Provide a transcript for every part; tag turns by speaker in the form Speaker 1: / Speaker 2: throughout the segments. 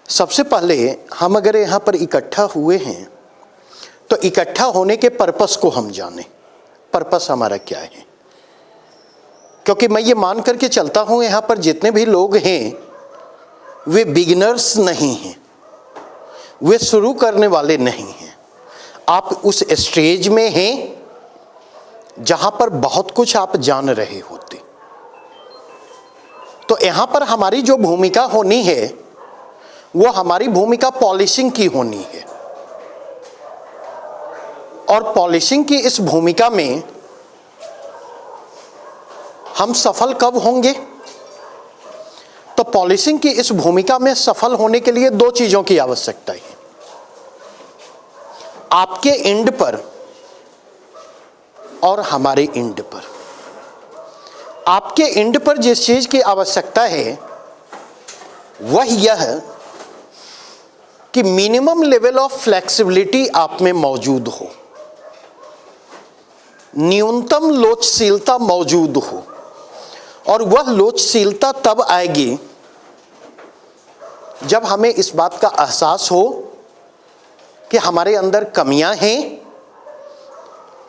Speaker 1: सबसे पहले हम अगर यहाँ पर इकट्ठा हुए हैं तो इकट्ठा होने के पर्पस को हम जाने। पर्पस हमारा क्या है? क्योंकि मैं ये मान करके चलता हूँ यहाँ पर जितने भी लोग हैं वे बिगिनर्स नहीं हैं, वे शुरू करने वाले नहीं हैं। आप उस स्टेज में हैं जहाँ पर बहुत कुछ आप जान रहे होते। तो यहाँ पर हमारी जो भूमिका होनी है वो हमारी भूमिका पॉलिशिंग की होनी है। और पॉलिशिंग की इस भूमिका में हम सफल कब होंगे? तो पॉलिशिंग की इस भूमिका में सफल होने के लिए दो चीजों की आवश्यकता है। आपके एंड पर और हमारे एंड पर। आपके एंड पर जिस चीज की आवश्यकता है वह यह है कि मिनिमम लेवल ऑफ फ्लेक्सिबिलिटी आप में मौजूद हो, न्यूनतम लोचशीलता मौजूद हो। और वह लोचशीलता तब आएगी जब हमें इस बात का एहसास हो कि हमारे अंदर कमियां हैं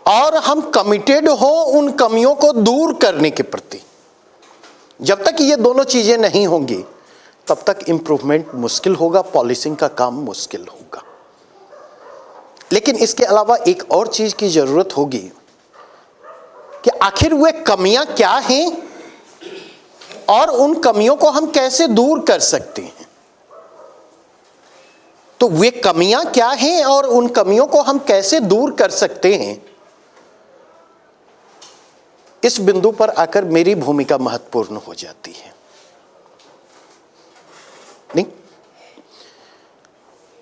Speaker 1: और हम कमिटेड हो उन कमियों को दूर करने के प्रति। जब तक ये दोनों चीजें नहीं होंगी तब तक इंप्रूवमेंट मुश्किल होगा, पॉलिशिंग का काम मुश्किल होगा। लेकिन इसके अलावा एक और चीज की जरूरत होगी कि आखिर वे कमियां क्या हैं और उन कमियों को हम कैसे दूर कर सकते हैं। तो वे कमियां क्या हैं और उन कमियों को हम कैसे दूर कर सकते हैं, इस बिंदु पर आकर मेरी भूमिका महत्वपूर्ण हो जाती है। नहीं,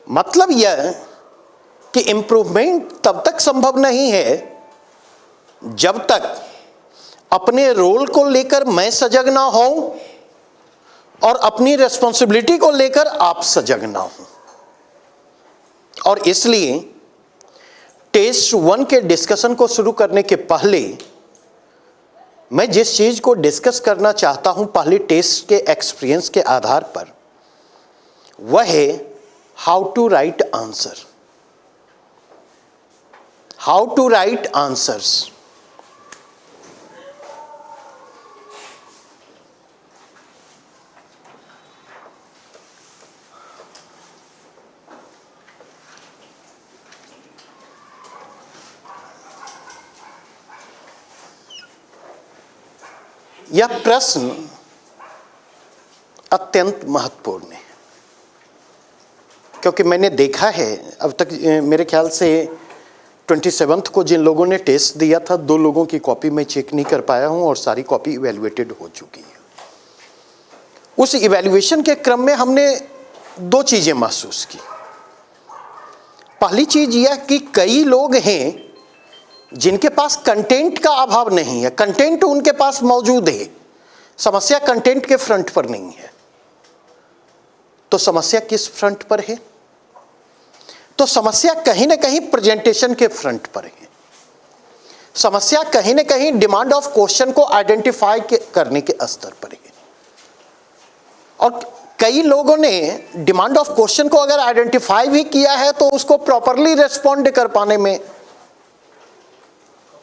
Speaker 1: मतलब यह कि इंप्रूवमेंट तब तक संभव नहीं है जब तक अपने रोल को लेकर मैं सजग ना हूं और अपनी रिस्पॉन्सिबिलिटी को लेकर आप सजग ना हो। और इसलिए टेस्ट 1 के डिस्कशन को शुरू करने के पहले मैं जिस चीज को डिस्कस करना चाहता हूं पहले टेस्ट के एक्सपीरियंस के आधार पर, वह है how to write answer. How to write answers. यह प्रश्न अत्यंत महत्वपूर्ण है क्योंकि मैंने देखा है अब तक मेरे ख्याल से 27 को जिन लोगों ने टेस्ट दिया था 2 लोगों की कॉपी मैं चेक नहीं कर पाया हूं और सारी कॉपी इवैल्यूएटेड हो चुकी है। उस इवैल्यूएशन के क्रम में हमने 2 चीजें महसूस की। पहली चीज यह कि कई लोग हैं जिनके पास कंटेंट का अभाव नहीं है, कंटेंट उनके पास मौजूद है, समस्या कंटेंट के फ्रंट पर नहीं है। तो समस्या किस फ्रंट पर है? तो समस्या कहीं ना कहीं प्रेजेंटेशन के फ्रंट पर है। समस्या कहीं ना कहीं डिमांड ऑफ क्वेश्चन को आइडेंटिफाई करने के स्तर पर है। और कई लोगों ने डिमांड ऑफ क्वेश्चन को अगर आइडेंटिफाई भी किया है तो उसको प्रॉपरली रिस्पॉन्ड कर पाने में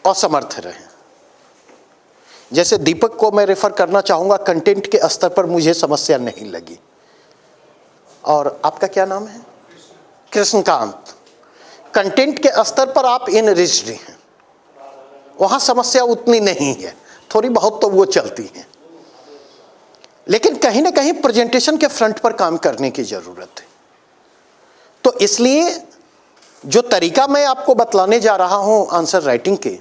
Speaker 1: असमर्थ रहे। जैसे दीपक को मैं रेफर करना चाहूंगा, कंटेंट के स्तर पर मुझे समस्या नहीं लगी। और आपका क्या नाम है? कृष्णकांत। कंटेंट के स्तर पर आप इनरिच्ड हैं, वहां समस्या उतनी नहीं है, थोड़ी बहुत तो वो चलती है। लेकिन कहीं ना कहीं प्रेजेंटेशन के फ्रंट पर काम करने की जरूरत है। तो इसलिए जो तरीका मैं आपको बतलाने जा रहा हूं आंसर राइटिंग के,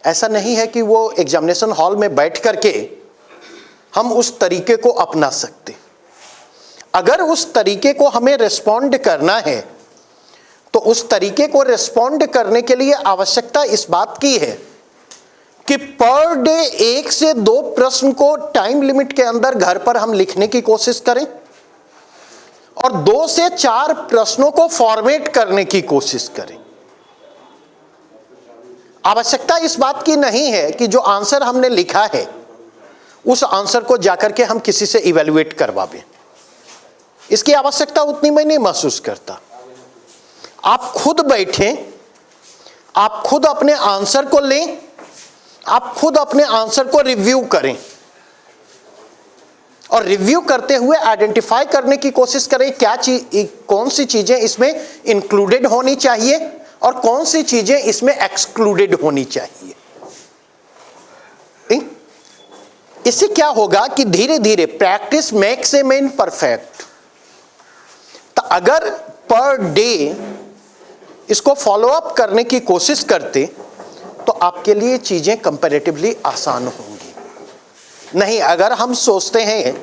Speaker 1: ऐसा नहीं है कि वो एग्जामिनेशन हॉल में बैठ करके हम उस तरीके को अपना सकते। अगर उस तरीके को हमें रिस्पॉन्ड करना है तो उस तरीके को रिस्पॉन्ड करने के लिए आवश्यकता इस बात की है कि पर डे 1 से 2 प्रश्न को टाइम लिमिट के अंदर घर पर हम लिखने की कोशिश करें और 2 से 4 प्रश्नों को फॉर्मेट करने की कोशिश करें। आवश्यकता इस बात की नहीं है कि जो आंसर हमने लिखा है उस आंसर को जाकर के हम किसी से इवैल्यूएट करवाएं। इसकी आवश्यकता उतनी मैं नहीं महसूस करता। आप खुद बैठें, आप खुद अपने आंसर को लें, आप खुद अपने आंसर को रिव्यू करें और रिव्यू करते हुए आइडेंटिफाई करने की कोशिश करें क्या चीज, कौन सी चीजें इसमें इंक्लूडेड होनी चाहिए और कौन सी चीजें इसमें एक्सक्लूडेड होनी चाहिए। इससे क्या होगा कि धीरे धीरे practice makes a man perfect. तो अगर पर डे इसको फॉलो अप करने की कोशिश करते तो आपके लिए चीजें कंपैरेटिवली आसान होंगी। नहीं, अगर हम सोचते हैं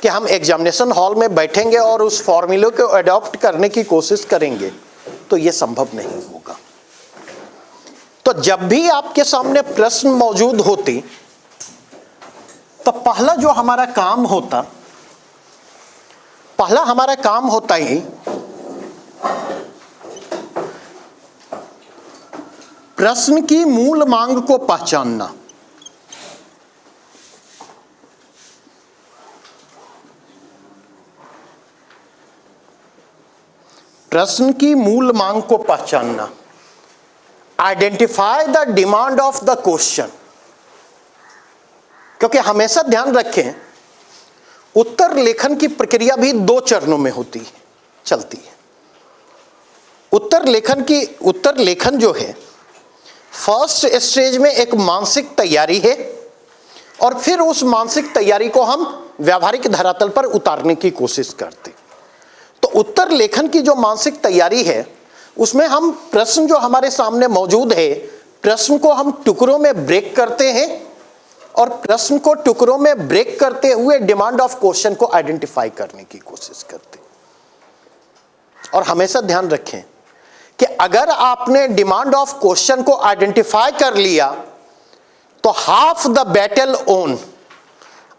Speaker 1: कि हम एग्जामिनेशन हॉल में बैठेंगे और उस फॉर्मूले को अडॉप्ट करने की कोशिश करेंगे तो यह संभव नहीं होगा। तो जब भी आपके सामने प्रश्न मौजूद होते तो पहला हमारा काम होता ही प्रश्न की मूल मांग को पहचानना। प्रश्न की मूल मांग को पहचानना। Identify the demand of the question. क्योंकि हमेशा ध्यान रखें, उत्तर लेखन की प्रक्रिया भी 2 चरणों में चलती है। उत्तर लेखन जो है, फर्स्ट स्टेज में एक मानसिक तैयारी है और फिर उस मानसिक तैयारी को हम व्यावहारिक धरातल पर उतारने की कोशिश करते। तो उत्तर लेखन की जो मानसिक तैयारी है, उसमें हम प्रश्न जो हमारे सामने मौजूद है, प्रश्न को हम टुकड़ों में ब्रेक करते हैं और प्रश्न को टुकड़ों में ब्रेक करते हुए डिमांड ऑफ क्वेश्चन को आइडेंटिफाई करने की कोशिश करते। और हमेशा ध्यान रखें कि अगर आपने डिमांड ऑफ क्वेश्चन को आइडेंटिफाई कर लिया तो हाफ द बैटल ओन,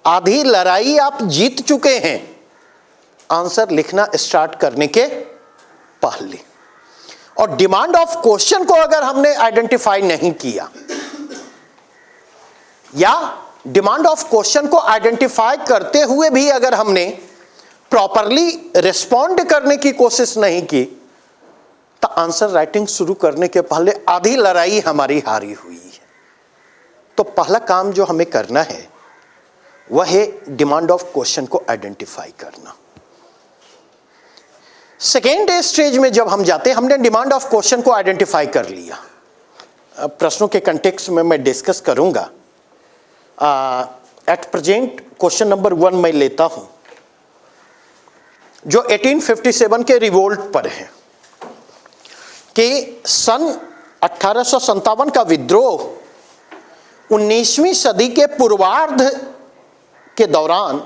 Speaker 1: आधी लड़ाई आप जीत चुके हैं आंसर लिखना स्टार्ट करने के पहले। और डिमांड ऑफ क्वेश्चन को अगर हमने आइडेंटिफाई नहीं किया या डिमांड ऑफ क्वेश्चन को आइडेंटिफाई करते हुए भी अगर हमने प्रॉपरली रिस्पॉन्ड करने की कोशिश नहीं की तो आंसर राइटिंग शुरू करने के पहले आधी लड़ाई हमारी हारी हुई है। तो पहला काम जो हमें करना है वह है डिमांड ऑफ क्वेश्चन को आइडेंटिफाई करना। सेकेंड स्टेज में जब हम जाते हैं, हमने डिमांड ऑफ क्वेश्चन को आइडेंटिफाई कर लिया। प्रश्नों के कंटेक्स्ट में मैं डिस्कस करूंगा। एट प्रेजेंट क्वेश्चन नंबर 1 मैं लेता हूं जो 1857 के रिवोल्ट पर है कि सन 1857 का विद्रोह 19वीं सदी के पूर्वार्ध के दौरान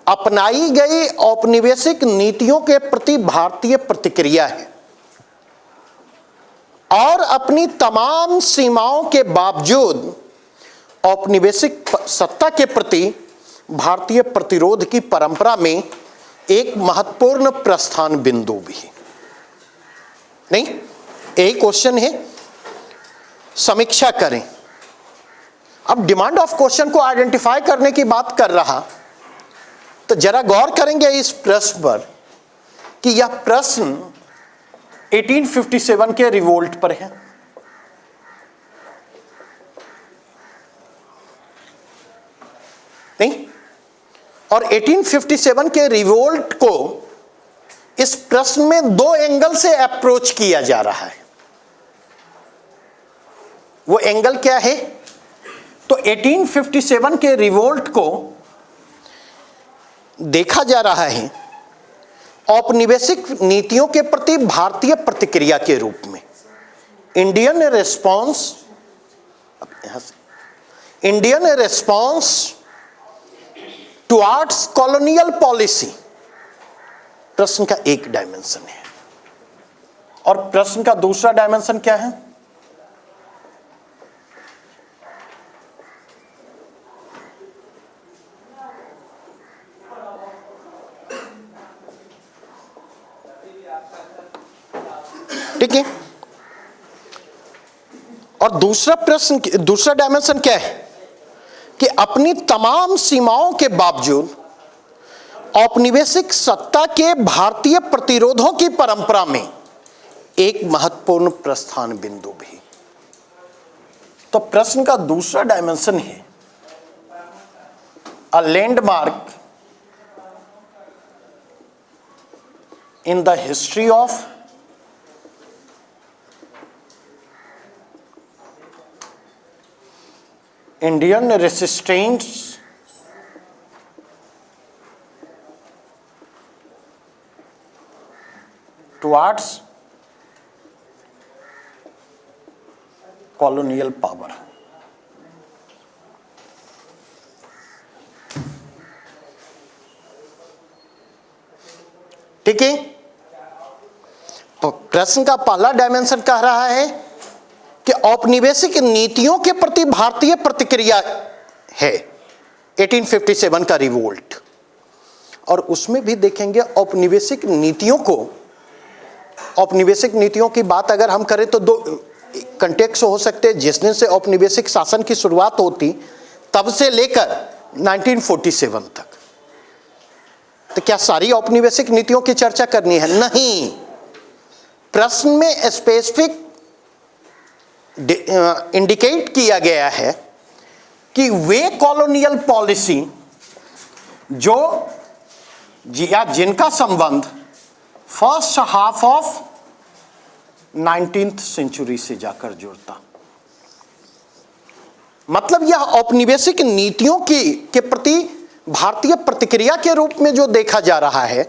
Speaker 1: अपनाई गई औपनिवेशिक नीतियों के प्रति भारतीय प्रतिक्रिया है और अपनी तमाम सीमाओं के बावजूद औपनिवेशिक सत्ता के प्रति भारतीय प्रतिरोध की परंपरा में एक महत्वपूर्ण प्रस्थान बिंदु भी है। नहीं, यही क्वेश्चन है, समीक्षा करें। अब डिमांड ऑफ क्वेश्चन को आइडेंटिफाई करने की बात कर रहा तो जरा गौर करेंगे इस प्रश्न पर कि यह प्रश्न 1857 के रिवोल्ट पर है। नहीं, और 1857 के रिवोल्ट को इस प्रश्न में 2 एंगल से अप्रोच किया जा रहा है। वो एंगल क्या है? तो 1857 के रिवोल्ट को देखा जा रहा है औपनिवेशिक नीतियों के प्रति भारतीय प्रतिक्रिया के रूप में। Indian response towards colonial policy प्रश्न का एक डायमेंशन है। और प्रश्न का दूसरा डायमेंशन क्या है? ठीक है। और दूसरा डायमेंशन क्या है कि अपनी तमाम सीमाओं के बावजूद औपनिवेशिक सत्ता के भारतीय प्रतिरोधों की परंपरा में एक महत्वपूर्ण प्रस्थान बिंदु भी। तो प्रश्न का दूसरा डायमेंशन है a landmark in the history of Indian resistance towards colonial power. ठीक है, प्रश्न का पहला डायमेंशन कह रहा है कि औपनिवेशिक नीतियों के प्रति भारतीय प्रतिक्रिया है 1857 का रिवोल्ट। और उसमें भी देखेंगे औपनिवेशिक नीतियों की बात अगर हम करें तो दो कंटेक्स्ट हो सकते हैं। जिस दिन से औपनिवेशिक शासन की शुरुआत होती तब से लेकर 1947 तक। तो क्या सारी औपनिवेशिक नीतियों की चर्चा करनी है? नहीं। प्रश्न में स्पेसिफिक इंडिकेट किया गया है कि वे कॉलोनियल पॉलिसी जो या जिनका संबंध first half of 19th century से जाकर जुड़ता। मतलब यह औपनिवेशिक नीतियों के प्रति भारतीय प्रतिक्रिया के रूप में जो देखा जा रहा है,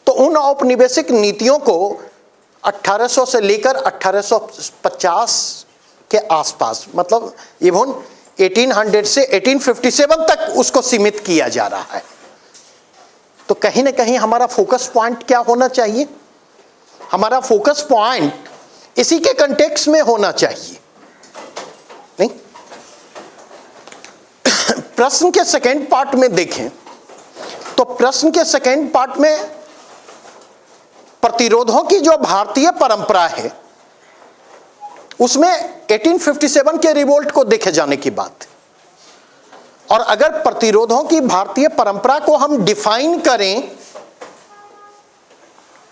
Speaker 1: तो उन औपनिवेशिक नीतियों को 1800 से लेकर 1850 के आसपास, मतलब इवन 1800 से 1857 तक उसको सीमित किया जा रहा है। तो कहीं ना कहीं हमारा फोकस पॉइंट क्या होना चाहिए? हमारा फोकस पॉइंट इसी के कंटेक्स्ट में होना चाहिए, नहीं? प्रश्न के सेकेंड पार्ट में देखें तो प्रश्न के सेकेंड पार्ट में प्रतिरोधों की जो भारतीय परंपरा है उसमें 1857 के रिवोल्ट को देखे जाने की बात है। और अगर प्रतिरोधों की भारतीय परंपरा को हम डिफाइन करें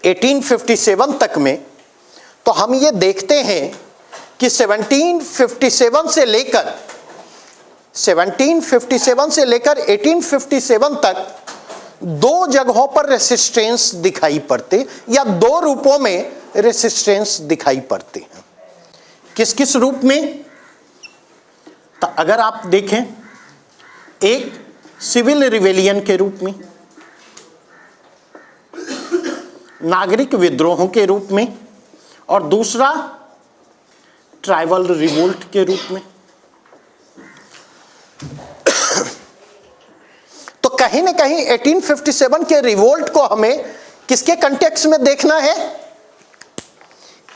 Speaker 1: 1857 तक में, तो हम ये देखते हैं कि 1757 से लेकर 1857 तक दो जगहों पर रेसिस्टेंस दिखाई पड़ते या दो रूपों में रेसिस्टेंस दिखाई पड़ते हैं। किस किस रूप में? तो अगर आप देखें, एक सिविल रिवेलियन के रूप में, नागरिक विद्रोहों के रूप में, और दूसरा ट्राइबल रिवोल्ट के रूप में। तो कहीं ना कहीं 1857 के रिवोल्ट को हमें किसके कंटेक्स्ट में देखना है?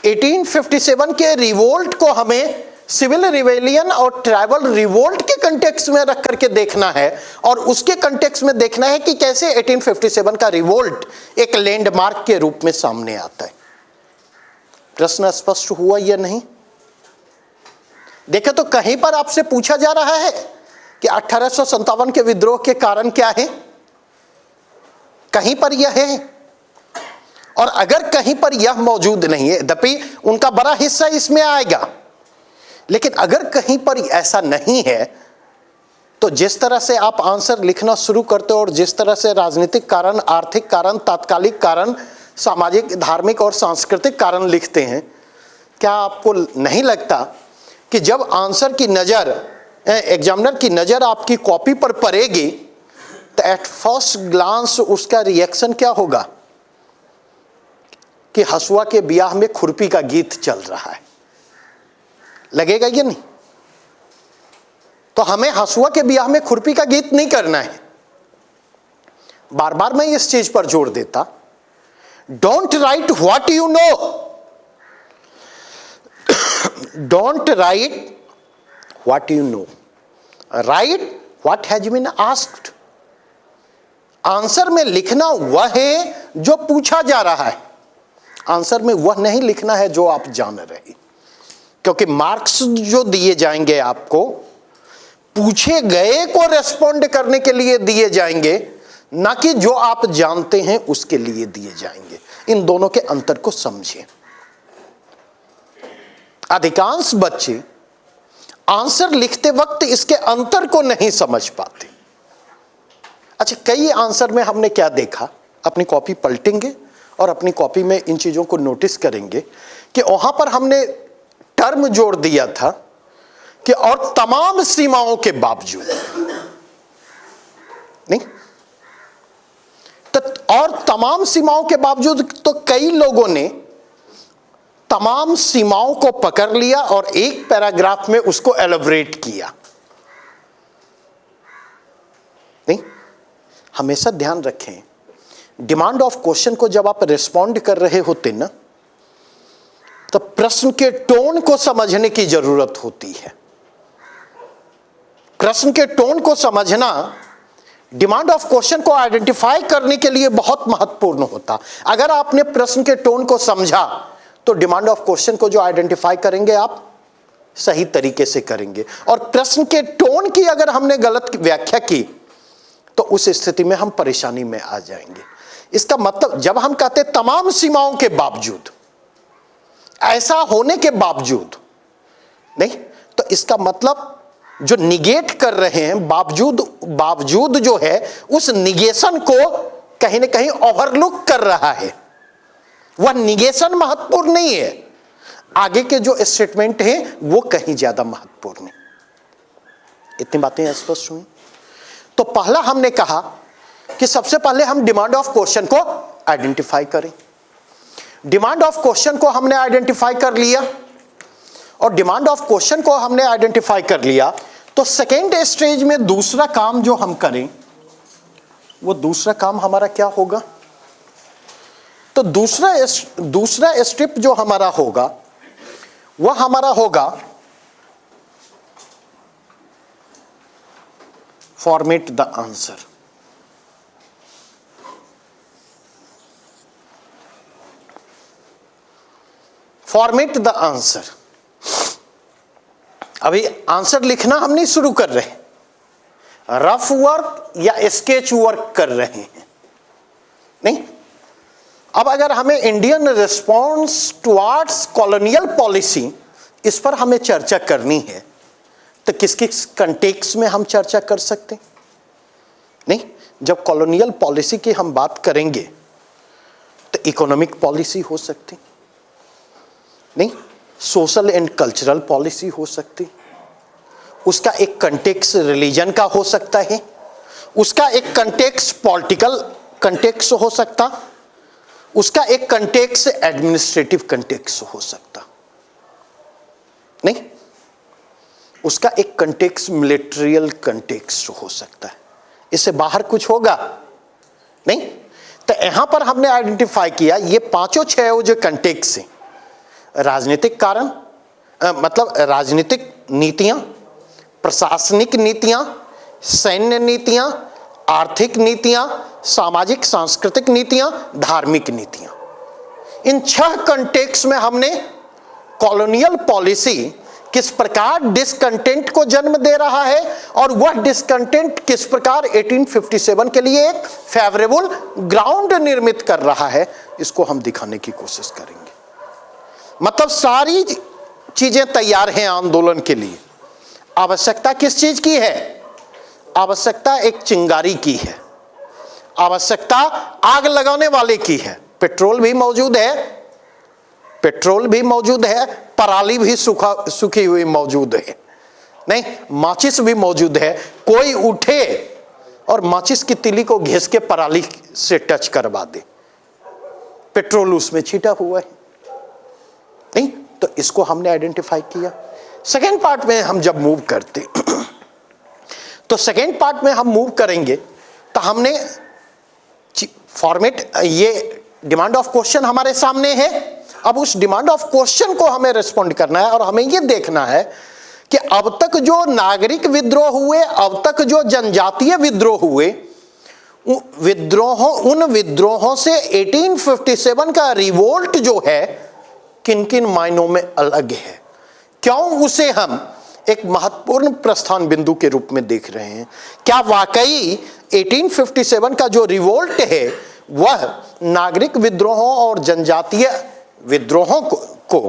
Speaker 1: 1857 के रिवोल्ट को हमें सिविल रिवेलियन और ट्राइबल रिवोल्ट के कंटेक्स्ट में रख करके देखना है, और उसके कंटेक्स्ट में देखना है कि कैसे 1857 का रिवोल्ट एक लैंडमार्क के रूप में सामने आता है। प्रश्न स्पष्ट हुआ या नहीं? देखें तो कहीं पर आपसे पूछा जा रहा है कि 1857 के विद्रोह के कारण क्या है, कहीं पर यह है। और अगर कहीं पर यह मौजूद नहीं है, यद्यपि उनका बड़ा हिस्सा इसमें आएगा, लेकिन अगर कहीं पर ऐसा नहीं है, तो जिस तरह से आप आंसर लिखना शुरू करते हो और जिस तरह से राजनीतिक कारण, आर्थिक कारण, तात्कालिक कारण, सामाजिक, धार्मिक और सांस्कृतिक कारण लिखते हैं, क्या आपको नहीं लगता कि जब आंसर की नज़र, एग्जामिनर की नज़र आपकी कॉपी पर पड़ेगी, तो एट फर्स्ट ग्लांस उसका रिएक्शन क्या होगा कि हसुआ के ब्याह में खुरपी का गीत चल रहा है? लगेगा ये नहीं? तो हमें हसुआ के ब्याह में खुरपी का गीत नहीं करना है। बार बार मैं इस चीज पर जोर देता, don't write what you know, don't write what you know, write what has been asked. Answer में लिखना वह है जो पूछा जा रहा है, आंसर में वह नहीं लिखना है जो आप जान रहे। क्योंकि मार्क्स जो दिए जाएंगे आपको, पूछे गए को रेस्पॉन्ड करने के लिए दिए जाएंगे, ना कि जो आप जानते हैं उसके लिए दिए जाएंगे। इन दोनों के अंतर को समझें। अधिकांश बच्चे आंसर लिखते वक्त इसके अंतर को नहीं समझ पाते। अच्छा, कई आंसर में हमने क्या देखा, अपनी कॉपी पलटेंगे और अपनी कॉपी में इन चीजों को नोटिस करेंगे कि वहां पर हमने टर्म जोड़ दिया था कि और तमाम सीमाओं के बावजूद, नहीं तो और तमाम सीमाओं के बावजूद, तो कई लोगों ने तमाम सीमाओं को पकड़ लिया और एक पैराग्राफ में उसको एलैबोरेट किया। नहीं, हमेशा ध्यान रखें, डिमांड ऑफ क्वेश्चन को जब आप रिस्पॉन्ड कर रहे होते ना, तो प्रश्न के टोन को समझने की जरूरत होती है। प्रश्न के टोन को समझना डिमांड ऑफ क्वेश्चन को आइडेंटिफाई करने के लिए बहुत महत्वपूर्ण होता। अगर आपने प्रश्न के टोन को समझा तो डिमांड ऑफ क्वेश्चन को जो आइडेंटिफाई करेंगे आप सही तरीके से करेंगे। और प्रश्न के टोन की अगर हमने गलत व्याख्या की तो उस स्थिति में हम परेशानी में आ जाएंगे। इसका मतलब जब हम कहते तमाम सीमाओं के बावजूद, ऐसा होने के बावजूद, नहीं तो इसका मतलब जो निगेट कर रहे हैं, बावजूद जो है उस निगेशन को कहीं ना कहीं ओवरलुक कर रहा है। वह निगेशन महत्वपूर्ण नहीं है, आगे के जो स्टेटमेंट हैं वो कहीं ज्यादा महत्वपूर्ण है। इतनी बातें स्पष्ट हुई। तो पहला हमने कहा कि सबसे पहले हम डिमांड ऑफ क्वेश्चन को आइडेंटिफाई करें। डिमांड ऑफ क्वेश्चन को हमने आइडेंटिफाई कर लिया, और डिमांड ऑफ क्वेश्चन को हमने आइडेंटिफाई कर लिया तो सेकेंड स्टेज में दूसरा काम जो हम करें, वो दूसरा काम हमारा क्या होगा? तो दूसरा स्टेप जो हमारा होगा वह हमारा होगा format the answer. Format the answer. अभी आंसर लिखना हम नहीं शुरू कर रहे, रफ वर्क या स्केच वर्क कर रहे हैं, नहीं। अब अगर हमें Indian response towards colonial policy, इस पर हमें चर्चा करनी है, तो किस किस कंटेक्स्ट में हम चर्चा कर सकते हैं? नहीं, जब कॉलोनियल पॉलिसी की हम बात करेंगे तो इकोनॉमिक पॉलिसी हो सकती, नहीं, सोशल एंड कल्चरल पॉलिसी हो सकती, उसका एक कंटेक्स्ट रिलीजन का हो सकता है, उसका एक कंटेक्स्ट पॉलिटिकल कंटेक्स्ट हो सकता, उसका एक कंटेक्स्ट एडमिनिस्ट्रेटिव कंटेक्स्ट हो सकता, नहीं, उसका एक कंटेक्स्ट मिलिट्रियल कंटेक्स्ट हो सकता है। इससे बाहर कुछ होगा नहीं। तो यहां पर हमने आइडेंटिफाई किया ये पांचों छह जो कंटेक्स्ट हैं, राजनीतिक कारण, मतलब राजनीतिक नीतियां, प्रशासनिक नीतियां, सैन्य नीतियां, आर्थिक नीतियां, सामाजिक सांस्कृतिक नीतियां, धार्मिक नीतियां। इन छह कंटेक्स्ट में हमने कॉलोनियल पॉलिसी किस प्रकार डिसकंटेंट को जन्म दे रहा है और वह डिसकंटेंट किस प्रकार 1857 के लिए एक फेवरेबल ग्राउंड निर्मित कर रहा है, इसको हम दिखाने की कोशिश करेंगे। मतलब सारी चीजें तैयार हैं आंदोलन के लिए। आवश्यकता किस चीज की है? आवश्यकता एक चिंगारी की है, आवश्यकता आग लगाने वाले की है। पेट्रोल भी मौजूद है, पेट्रोल भी मौजूद है, पराली भी सूखी हुई मौजूद है, नहीं, माचिस भी मौजूद है। कोई उठे और माचिस की तिली को घिस के पराली से टच करवा दे, पेट्रोल उसमें छिटा हुआ है, नहीं। तो इसको हमने आइडेंटिफाई किया। सेकेंड पार्ट में हम जब मूव करते तो सेकेंड पार्ट में हम मूव करेंगे तो हमने फॉर्मेट, ये डिमांड ऑफ क्वेश्चन हमारे सामने है। अब उस डिमांड ऑफ क्वेश्चन को हमें रिस्पॉन्ड करना है और हमें ये देखना है कि अब तक जो नागरिक विद्रोह हुए, अब तक जो जनजातीय विद्रोह हुए, उन विद्रोहों से 1857 का रिवोल्ट जो है किन किन मायनों में अलग है, क्यों उसे हम एक महत्वपूर्ण प्रस्थान बिंदु के रूप में देख रहे हैं। क्या वाकई 1857 का जो रिवोल्ट है वह नागरिक विद्रोहों और जनजातीय विद्रोहों को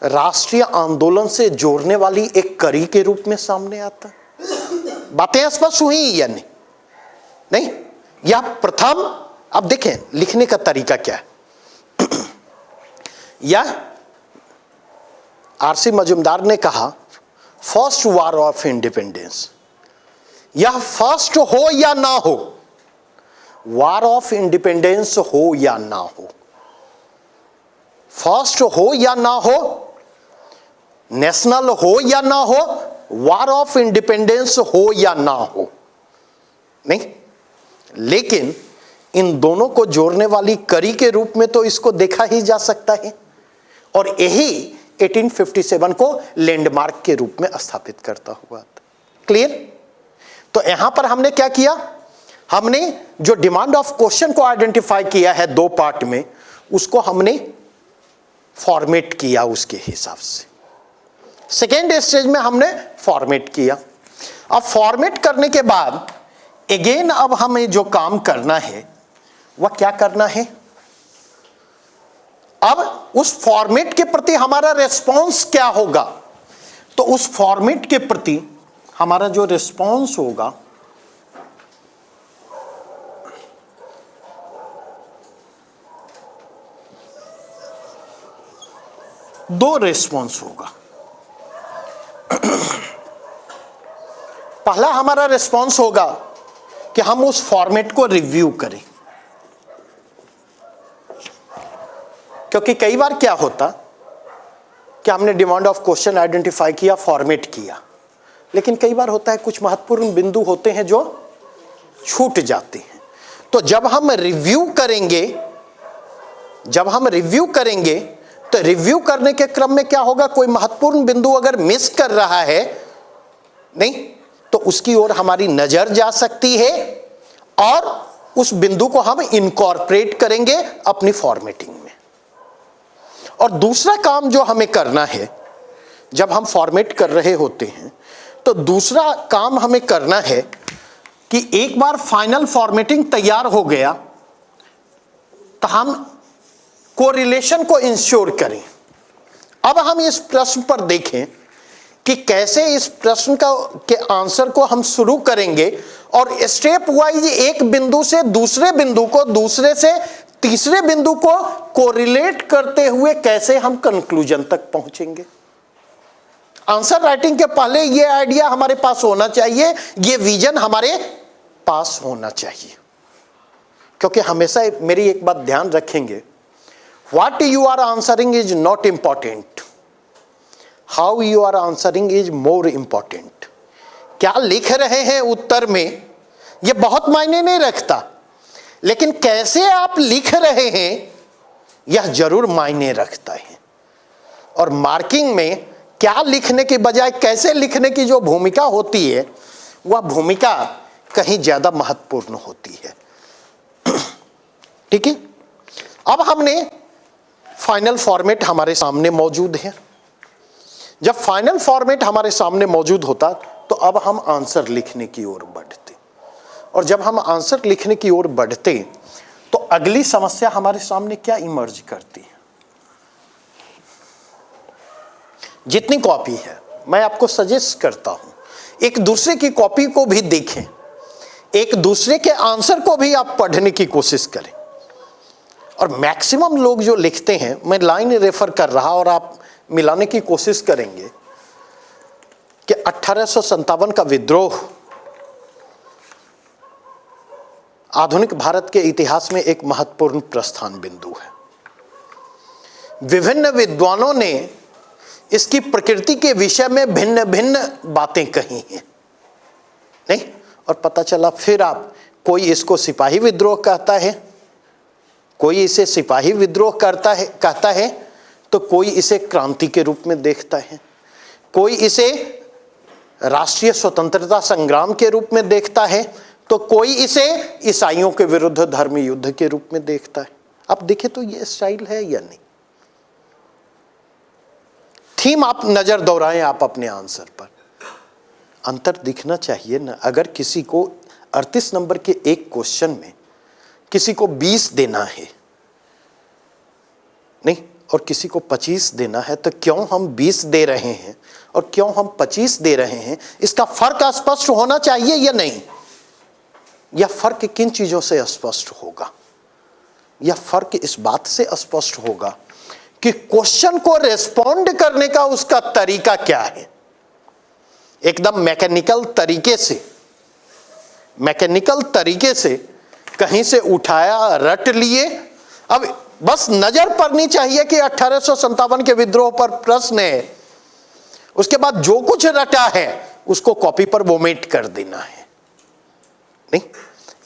Speaker 1: राष्ट्रीय आंदोलन से जोड़ने वाली एक कड़ी के रूप में सामने आता है। बातें स्पष्ट हुई या नहीं? नहीं, यह प्रथम, अब देखें लिखने का तरीका क्या है। यह आरसी मजुमदार ने कहा फर्स्ट वार ऑफ इंडिपेंडेंस, यह फर्स्ट हो या ना हो, वार ऑफ इंडिपेंडेंस हो या ना हो, फर्स्ट हो या ना हो, नेशनल हो या ना हो, वार ऑफ इंडिपेंडेंस हो या ना हो, नहीं, लेकिन इन दोनों को जोड़ने वाली कड़ी के रूप में तो इसको देखा ही जा सकता है, और यही 1857 को लैंडमार्क के रूप में स्थापित करता हुआ था। क्लियर? तो यहां पर हमने क्या किया, हमने जो डिमांड ऑफ क्वेश्चन को आइडेंटिफाई किया है दो पार्ट में, उसको हमने फॉर्मेट किया उसके हिसाब से। सेकेंड स्टेज में हमने फॉर्मेट किया। अब फॉर्मेट करने के बाद अगेन अब हमें जो काम करना है वह क्या करना है, अब उस फॉर्मेट के प्रति हमारा रिस्पांस क्या होगा। तो उस फॉर्मेट के प्रति हमारा जो रिस्पांस होगा दो रिस्पांस होगा। पहला हमारा रिस्पांस होगा कि हम उस फॉर्मेट को रिव्यू करें, क्योंकि कई बार क्या होता कि हमने डिमांड ऑफ क्वेश्चन आइडेंटिफाई किया, फॉर्मेट किया, लेकिन कई बार होता है कुछ महत्वपूर्ण बिंदु होते हैं जो छूट जाते हैं। तो जब हम रिव्यू करेंगे तो रिव्यू करने के क्रम में क्या होगा, कोई महत्वपूर्ण बिंदु अगर मिस कर रहा है नहीं तो उसकी ओर हमारी नजर जा सकती है और उस बिंदु को हम इनकॉर्पोरेट करेंगे अपनी फॉर्मेटिंग में। और दूसरा काम जो हमें करना है जब हम फॉर्मेट कर रहे होते हैं, तो दूसरा काम हमें करना है कि एक बार फाइनल फॉर्मेटिंग तैयार हो गया तो हम कोरिलेशन को इंश्योर करें। अब हम इस प्रश्न पर देखें कि कैसे इस प्रश्न के आंसर को हम शुरू करेंगे और स्टेप वाइज एक बिंदु से दूसरे बिंदु को, दूसरे से तीसरे बिंदु को कोरिलेट करते हुए कैसे हम कंक्लूजन तक पहुंचेंगे। आंसर राइटिंग के पहले ये आइडिया हमारे पास होना चाहिए, ये विजन हमारे पास होना चाहिए, क्योंकि हमेशा मेरी एक बात ध्यान रखेंगे, what you are answering is not important, how you are answering is more important। क्या लिख रहे हैं उत्तर में ये बहुत मायने नहीं रखता, लेकिन कैसे आप लिख रहे हैं यह जरूर मायने रखता है। और मार्किंग में क्या लिखने की बजाय कैसे लिखने की जो भूमिका होती है वह भूमिका कहीं ज्यादा महत्वपूर्ण होती है। ठीक है, अब हमने फाइनल फॉर्मेट हमारे सामने मौजूद है। जब फाइनल फॉर्मेट हमारे सामने मौजूद होता तो अब हम आंसर लिखने की ओर बढ़ते, और जब हम आंसर लिखने की ओर बढ़ते तो अगली समस्या हमारे सामने क्या इमर्ज करती है। जितनी कॉपी है मैं आपको सजेस्ट करता हूं एक दूसरे की कॉपी को भी देखें, एक दूसरे के आंसर को भी आप पढ़ने की कोशिश करें। और मैक्सिमम लोग जो लिखते हैं, मैं लाइन रेफर कर रहा और आप मिलाने की कोशिश करेंगे कि 1857 का विद्रोह आधुनिक भारत के इतिहास में एक महत्वपूर्ण प्रस्थान बिंदु है। विभिन्न विद्वानों ने इसकी प्रकृति के विषय में भिन्न भिन्न बातें कही हैं, नहीं, और पता चला फिर आप, कोई इसको सिपाही विद्रोह कहता है, कोई इसे सिपाही विद्रोह कहता है, तो कोई इसे क्रांति के रूप में देखता है, कोई इसे राष्ट्रीय स्वतंत्रता संग्राम के रूप में देखता है, तो कोई इसे ईसाइयों के विरुद्ध धर्म युद्ध के रूप में देखता है। अब देखें तो ये स्टाइल है या नहीं। थीम आप नजर दौड़ाएं आप अपने आंसर पर, अंतर दिखना चाहिए ना। अगर किसी को 38 नंबर के एक क्वेश्चन में किसी को 20 देना है नहीं और किसी को 25 देना है, तो क्यों हम 20 दे रहे हैं और क्यों हम 25 दे रहे हैं, इसका फर्क स्पष्ट होना चाहिए या नहीं? यह फर्क किन चीजों से स्पष्ट होगा? यह फर्क इस बात से स्पष्ट होगा कि क्वेश्चन को रेस्पॉन्ड करने का उसका तरीका क्या है। एकदम मैकेनिकल तरीके से कहीं से उठाया, रट लिए। अब बस नजर पड़नी चाहिए कि 1857 के विद्रोह पर प्रश्न है, उसके बाद जो कुछ रटा है उसको कॉपी पर वोमिट कर देना है, नहीं?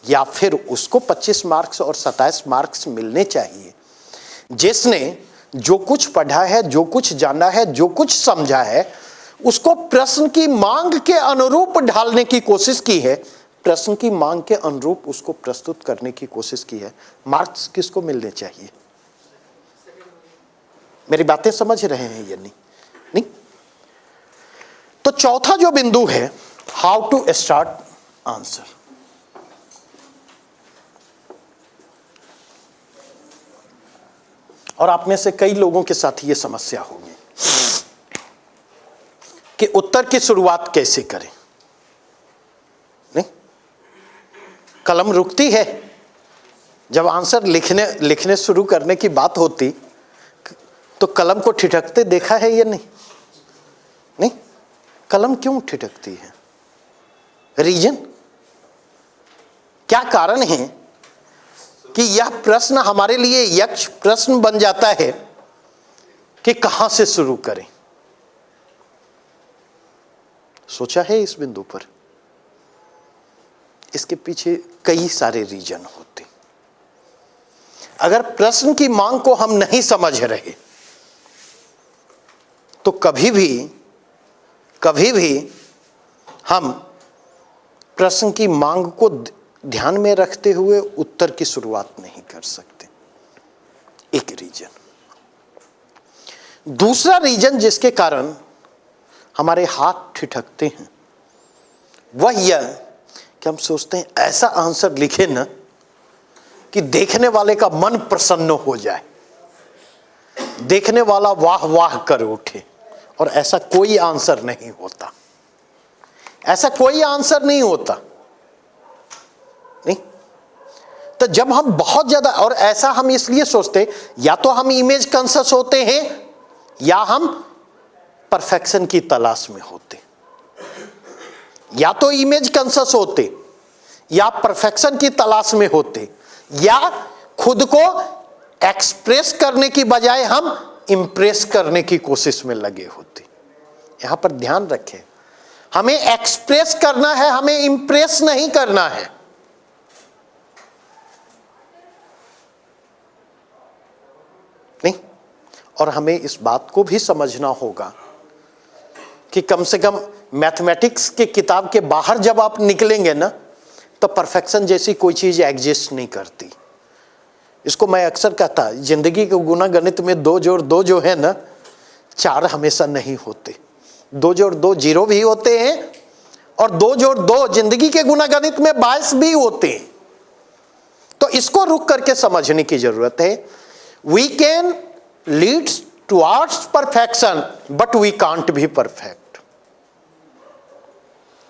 Speaker 1: या फिर उसको 25 मार्क्स और 27 मार्क्स मिलने चाहिए जिसने जो कुछ पढ़ा है, जो कुछ जाना है, जो कुछ समझा है, उसको प्रश्न की मांग के अनुरूप ढालने की कोशिश की है, प्रश्न की मांग के अनुरूप उसको प्रस्तुत करने की कोशिश की है। मार्क्स किसको मिलने चाहिए? मेरी बातें समझ रहे हैं या नहीं? तो चौथा जो बिंदु है, हाउ टू स्टार्ट आंसर। और आप में से कई लोगों के साथ ये समस्या होगी कि उत्तर की शुरुआत कैसे करें। नहीं, कलम रुकती है जब आंसर लिखने शुरू करने की बात होती, तो कलम को ठिठकते देखा है या नहीं? नहीं, कलम क्यों ठिठकती है? रीजन क्या कारण है कि यह प्रश्न हमारे लिए यक्ष प्रश्न बन जाता है कि कहां से शुरू करें? सोचा है इस बिंदु पर? इसके पीछे कई सारे रीजन होते। अगर प्रश्न की मांग को हम नहीं समझ रहे तो कभी भी हम प्रश्न की मांग को ध्यान में रखते हुए उत्तर की शुरुआत नहीं कर सकते। एक रीजन। दूसरा रीजन जिसके कारण हमारे हाथ ठिठकते हैं वह यह कि हम सोचते हैं ऐसा आंसर लिखे ना कि देखने वाले का मन प्रसन्न हो जाए, देखने वाला वाह वाह कर उठे। और ऐसा कोई आंसर नहीं होता, ऐसा कोई आंसर नहीं होता। नहीं, तो जब हम बहुत ज्यादा, और ऐसा हम इसलिए सोचते, या तो हम इमेज कॉन्शियस होते हैं या हम परफेक्शन की तलाश में होते। या तो इमेज कॉन्शियस होते या परफेक्शन की तलाश में होते, या खुद को एक्सप्रेस करने की बजाय हम इंप्रेस करने की कोशिश में लगे होते। यहां पर ध्यान रखें, हमें एक्सप्रेस करना है, हमें इंप्रेस नहीं करना है। नहीं, और हमें इस बात को भी समझना होगा कि कम से कम मैथमेटिक्स की किताब के बाहर जब आप निकलेंगे ना, तो परफेक्शन जैसी कोई चीज एग्जिस्ट नहीं करती। इसको मैं अक्सर कहता, जिंदगी के गुना गणित में 2 जोड़ 2 जो है ना, 4 हमेशा नहीं होते। 2 जोड़ 2 0 भी होते हैं और 2 जोड़ 2 जिंदगी के गुना गणित में 22 भी होते हैं। तो इसको रुक करके समझने की जरूरत है। We can lead towards perfection but we can't be perfect.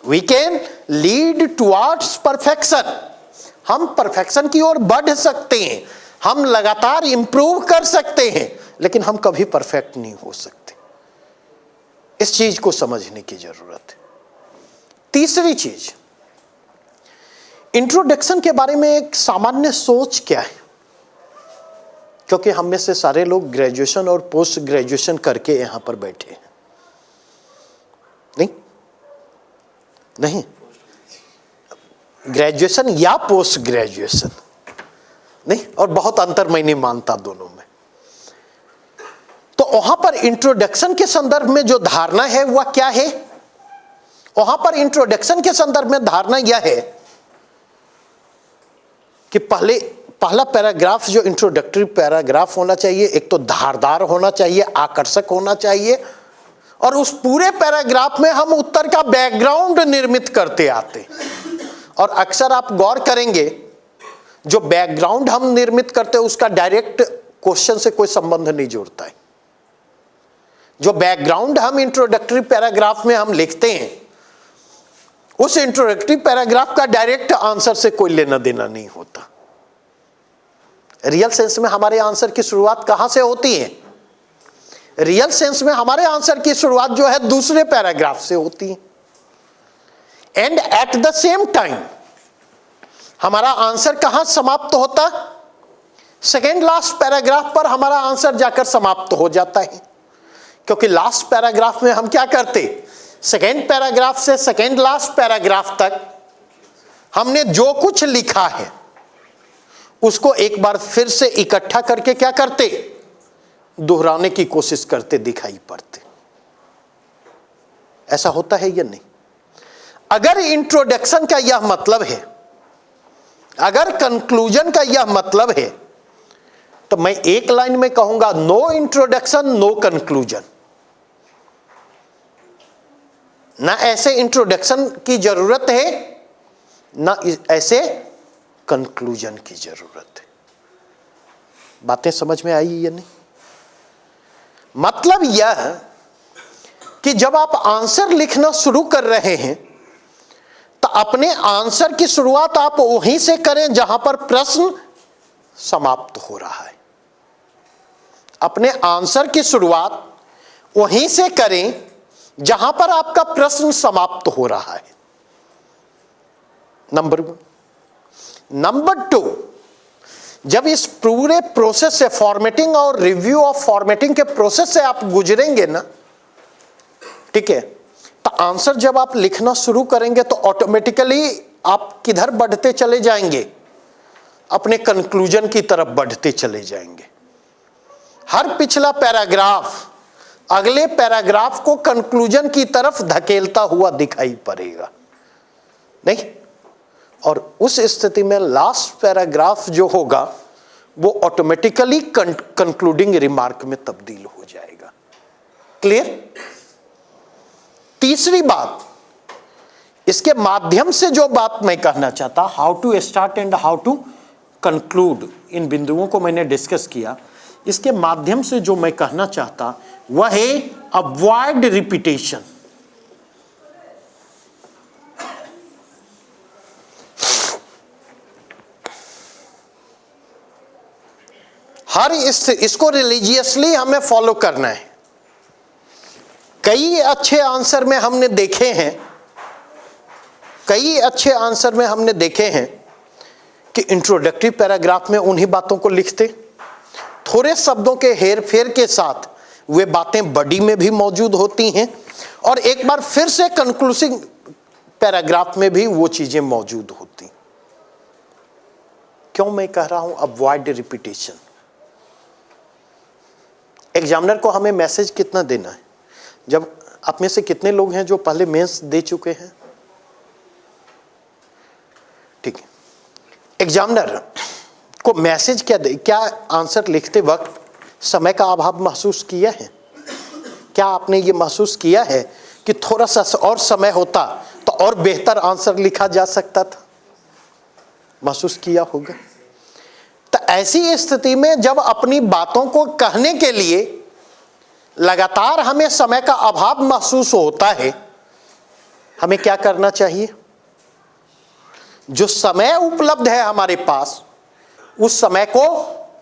Speaker 1: We can lead towards perfection, हम परफेक्शन की ओर बढ़ सकते हैं, हम लगातार इंप्रूव कर सकते हैं, लेकिन हम कभी परफेक्ट नहीं हो सकते। इस चीज को समझने की जरूरत है। तीसरी चीज, इंट्रोडक्शन के बारे में एक सामान्य सोच क्या है, क्योंकि हम में से सारे लोग ग्रेजुएशन और पोस्ट ग्रेजुएशन करके यहां पर बैठे हैं। नहीं, ग्रेजुएशन या पोस्ट ग्रेजुएशन नहीं, और बहुत अंतर मैं नहीं मानता दोनों में। तो वहां पर इंट्रोडक्शन के संदर्भ में जो धारणा है वह क्या है? वहां पर इंट्रोडक्शन के संदर्भ में धारणा यह है कि पहला पैराग्राफ जो इंट्रोडक्टरी पैराग्राफ होना चाहिए, एक तो धारदार होना चाहिए, आकर्षक होना चाहिए, और उस पूरे पैराग्राफ में हम उत्तर का बैकग्राउंड निर्मित करते आते। और अक्सर आप गौर करेंगे जो बैकग्राउंड हम निर्मित करते हैं उसका डायरेक्ट क्वेश्चन से कोई संबंध नहीं जोड़ता है। जो बैकग्राउंड हम इंट्रोडक्टरी पैराग्राफ में हम लिखते हैं उस इंट्रोडक्टरी पैराग्राफ का डायरेक्ट आंसर से कोई लेना देना नहीं होता। रियल सेंस में हमारे आंसर की शुरुआत कहां से होती है? रियल सेंस में हमारे आंसर की शुरुआत जो है दूसरे पैराग्राफ से होती है। And at the same time हमारा आंसर कहां समाप्त होता? सेकेंड लास्ट पैराग्राफ पर हमारा आंसर जाकर समाप्त हो जाता है। क्योंकि लास्ट पैराग्राफ में हम क्या करते, सेकेंड पैराग्राफ से सेकेंड लास्ट पैराग्राफ तक हमने जो कुछ लिखा है उसको एक बार फिर से इकट्ठा करके क्या करते, दोहराने की कोशिश करते दिखाई पड़ते। ऐसा होता है या नहीं? अगर इंट्रोडक्शन का यह मतलब है, अगर कंक्लूजन का यह मतलब है, तो मैं एक लाइन में कहूंगा नो इंट्रोडक्शन नो कंक्लूजन। ना ऐसे इंट्रोडक्शन की जरूरत है ना ऐसे कंक्लूजन की जरूरत है। बातें समझ में आई या नहीं? मतलब यह कि जब आप आंसर लिखना शुरू कर रहे हैं तो अपने आंसर की शुरुआत आप वहीं से करें जहां पर प्रश्न समाप्त हो रहा है। अपने आंसर की शुरुआत वहीं से करें जहां पर आपका प्रश्न समाप्त हो रहा है। नंबर 1। नंबर 2, जब इस पूरे प्रोसेस से, फॉर्मेटिंग और रिव्यू ऑफ फॉर्मेटिंग के प्रोसेस से आप गुजरेंगे ना, ठीक है, तो आंसर जब आप लिखना शुरू करेंगे तो ऑटोमेटिकली आप किधर बढ़ते चले जाएंगे? अपने कंक्लूजन की तरफ बढ़ते चले जाएंगे। हर पिछला पैराग्राफ अगले पैराग्राफ को कंक्लूजन की तरफ धकेलता हुआ दिखाई पड़ेगा, नहीं? और उस स्थिति में लास्ट पैराग्राफ जो होगा वो ऑटोमेटिकली कंक्लूडिंग रिमार्क में तब्दील हो जाएगा। क्लियर? तीसरी बात, इसके माध्यम से जो बात मैं कहना चाहता, how to start and how to conclude, इन बिंदुओं को मैंने डिस्कस किया। इसके माध्यम से जो मैं कहना चाहता वह है अवॉइड रिपीटेशन। हर इसको रिलीजियसली हमें फॉलो करना है। कई अच्छे आंसर में हमने देखे हैं, कई अच्छे आंसर में हमने देखे हैं कि इंट्रोडक्टरी पैराग्राफ में उन्हीं बातों को लिखते, थोड़े शब्दों के हेर फेर के साथ वे बातें बॉडी में भी मौजूद होती हैं और एक बार फिर से कंक्लूसिंग पैराग्राफ में भी वो चीजें मौजूद होती। क्यों मैं कह रहा हूं अवॉइड रिपीटेशन? एग्जामिनर को हमें मैसेज कितना देना है? जब आप में से कितने लोग हैं जो पहले मेंस दे चुके हैं? ठीक है, एग्जामिनर को मैसेज क्या दे? क्या आंसर लिखते वक्त समय का अभाव महसूस किया है? क्या आपने ये महसूस किया है कि थोड़ा सा और समय होता तो और बेहतर आंसर लिखा जा सकता था? महसूस किया होगा। तो ऐसी स्थिति में जब अपनी बातों को कहने के लिए लगातार हमें समय का अभाव महसूस होता है, हमें क्या करना चाहिए? जो समय उपलब्ध है हमारे पास उस समय को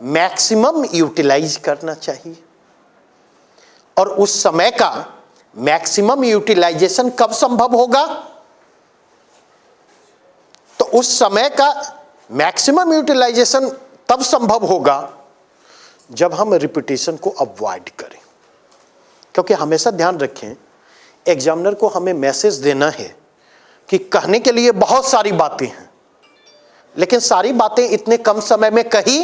Speaker 1: मैक्सिमम यूटिलाइज करना चाहिए। और उस समय का मैक्सिमम यूटिलाइजेशन कब संभव होगा? तो उस समय का मैक्सिमम यूटिलाइजेशन तब संभव होगा जब हम रिपीटेशन को अवॉइड करें। क्योंकि हमेशा ध्यान रखें, एग्जामिनर को हमें मैसेज देना है कि कहने के लिए बहुत सारी बातें हैं, लेकिन सारी बातें इतने कम समय में कही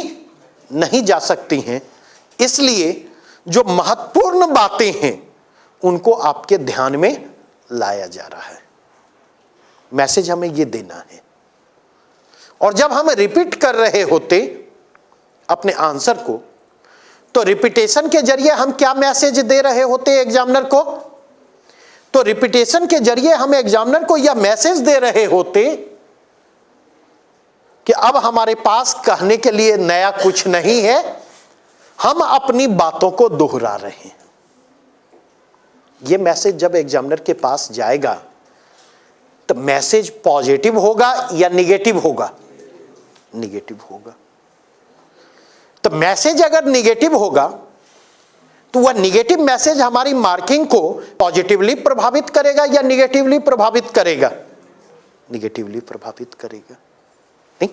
Speaker 1: नहीं जा सकती हैं। इसलिए जो महत्वपूर्ण बातें हैं उनको आपके ध्यान में लाया जा रहा है। मैसेज हमें ये देना है। और जब हम रिपीट कर रहे होते अपने आंसर को, तो रिपीटेशन के जरिए हम क्या मैसेज दे रहे होते एग्जामिनर को? तो रिपीटेशन के जरिए हम एग्जामिनर को यह मैसेज दे रहे होते कि अब हमारे पास कहने के लिए नया कुछ नहीं है, हम अपनी बातों को दोहरा रहे हैं। यह मैसेज जब एग्जामिनर के पास जाएगा तो मैसेज पॉजिटिव होगा या निगेटिव होगा? निगेटिव होगा। तो मैसेज अगर निगेटिव होगा तो वह निगेटिव मैसेज हमारी मार्किंग को पॉजिटिवली प्रभावित करेगा या निगेटिवली प्रभावित करेगा? निगेटिवली प्रभावित करेगा। नहीं।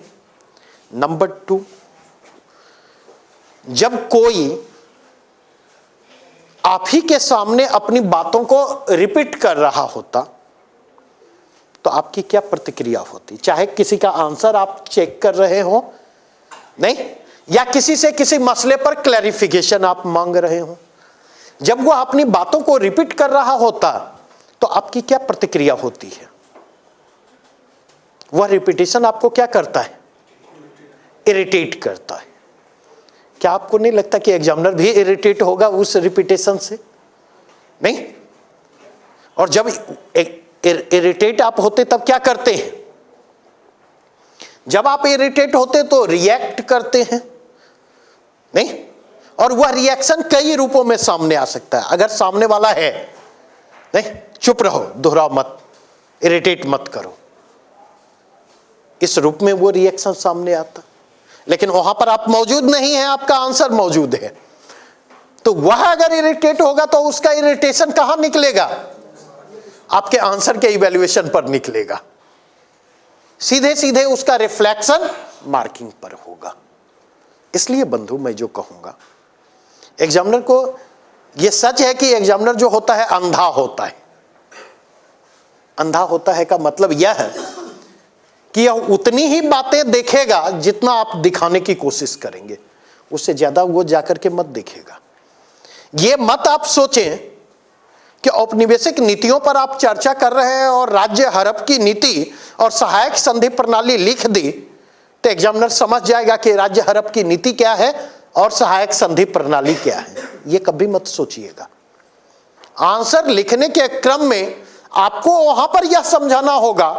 Speaker 1: नंबर 2, जब कोई आप ही के सामने अपनी बातों को रिपीट कर रहा होता तो आपकी क्या प्रतिक्रिया होती? चाहे किसी का आंसर आप चेक कर रहे हो, नहीं, या किसी से किसी मसले पर क्लैरिफिकेशन आप मांग रहे हो, जब वो अपनी बातों को रिपीट कर रहा होता तो आपकी क्या प्रतिक्रिया होती है? वह रिपीटेशन आपको क्या करता है? इरिटेट करता है। क्या आपको नहीं लगता कि एग्जामिनर भी इरिटेट होगा उस रिपीटेशन से? नहीं। और जब इरिटेट आप होते तब क्या करते हैं? जब आप इरिटेट होते तो रिएक्ट करते हैं, नहीं? और वह रिएक्शन कई रूपों में सामने आ सकता है। अगर सामने वाला है, नहीं, चुप रहो, दोहराओ मत, इरिटेट मत करो, इस रूप में वो रिएक्शन सामने आता। लेकिन वहां पर आप मौजूद नहीं है, आपका आंसर मौजूद है, तो वह अगर इरिटेट होगा तो उसका इरिटेशन कहां निकलेगा? आपके आंसर के इवैल्यूएशन पर निकलेगा। सीधे सीधे उसका रिफ्लेक्शन मार्किंग पर होगा। इसलिए बंधु, मैं जो कहूंगा, एग्जामिनर को यह सच है कि एग्जामिनर जो होता है अंधा होता है। अंधा होता है का मतलब यह है कि यह उतनी ही बातें देखेगा जितना आप दिखाने की कोशिश करेंगे, उससे ज्यादा वो जाकर के मत देखेगा। ये मत आप सोचें कि औपनिवेशिक नीतियों पर आप चर्चा कर रहे हैं और राज्य हड़प की नीति और सहायक संधि प्रणाली लिख दी तो एग्जामिनर समझ जाएगा कि राज्य हड़प की नीति क्या है और सहायक संधि प्रणाली क्या है। ये कभी मत सोचिएगा। आंसर लिखने के क्रम में आपको वहां पर यह समझाना होगा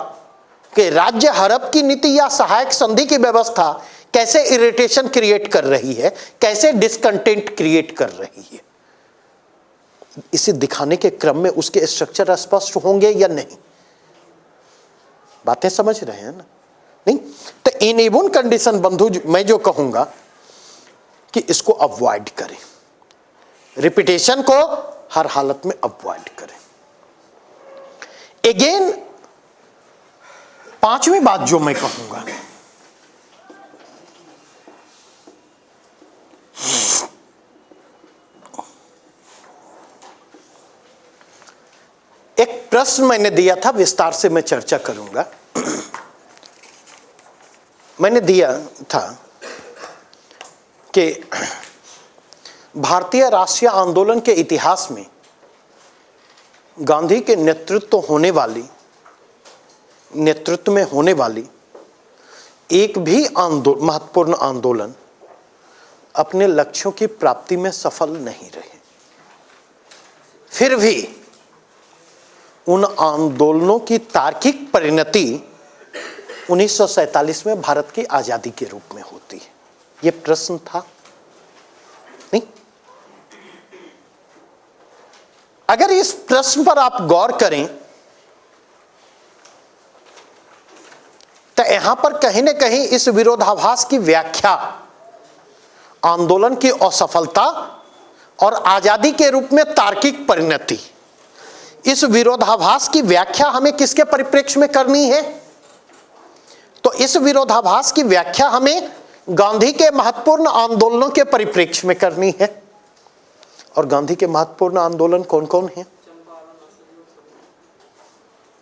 Speaker 1: कि राज्य हड़प की नीति या सहायक संधि की व्यवस्था कैसे इरिटेशन क्रिएट कर रही है, कैसे डिसकंटेंट क्रिएट कर रही है। इसे दिखाने के क्रम में उसके स्ट्रक्चर स्पष्ट होंगे या नहीं? बातें समझ रहे हैं ना? नहीं तो इन इवन कंडीशन बंधु, मैं जो कहूंगा कि इसको अवॉइड करें, रिपीटेशन को हर हालत में अवॉइड करें। अगेन, 5वीं बात जो मैं कहूंगा, एक प्रश्न मैंने दिया था, विस्तार से मैं चर्चा करूंगा। मैंने दिया था कि भारतीय राष्ट्रीय आंदोलन के इतिहास में गांधी के नेतृत्व में होने वाली एक भी महत्वपूर्ण आंदोलन अपने लक्ष्यों की प्राप्ति में सफल नहीं रहे। फिर भी उन आंदोलनों की तार्किक परिणति 1947 में भारत की आजादी के रूप में होती है। यह प्रश्न था, नहीं? अगर इस प्रश्न पर आप गौर करें तो यहां पर कहीं ना कहीं इस विरोधाभास की व्याख्या आंदोलन की असफलता और आजादी के रूप में तार्किक परिणति, इस विरोधाभास की व्याख्या हमें किसके परिप्रेक्ष्य में करनी है? तो इस विरोधाभास की व्याख्या हमें गांधी के महत्वपूर्ण आंदोलनों के परिप्रेक्ष्य में करनी है। और गांधी के महत्वपूर्ण आंदोलन कौन कौन हैं?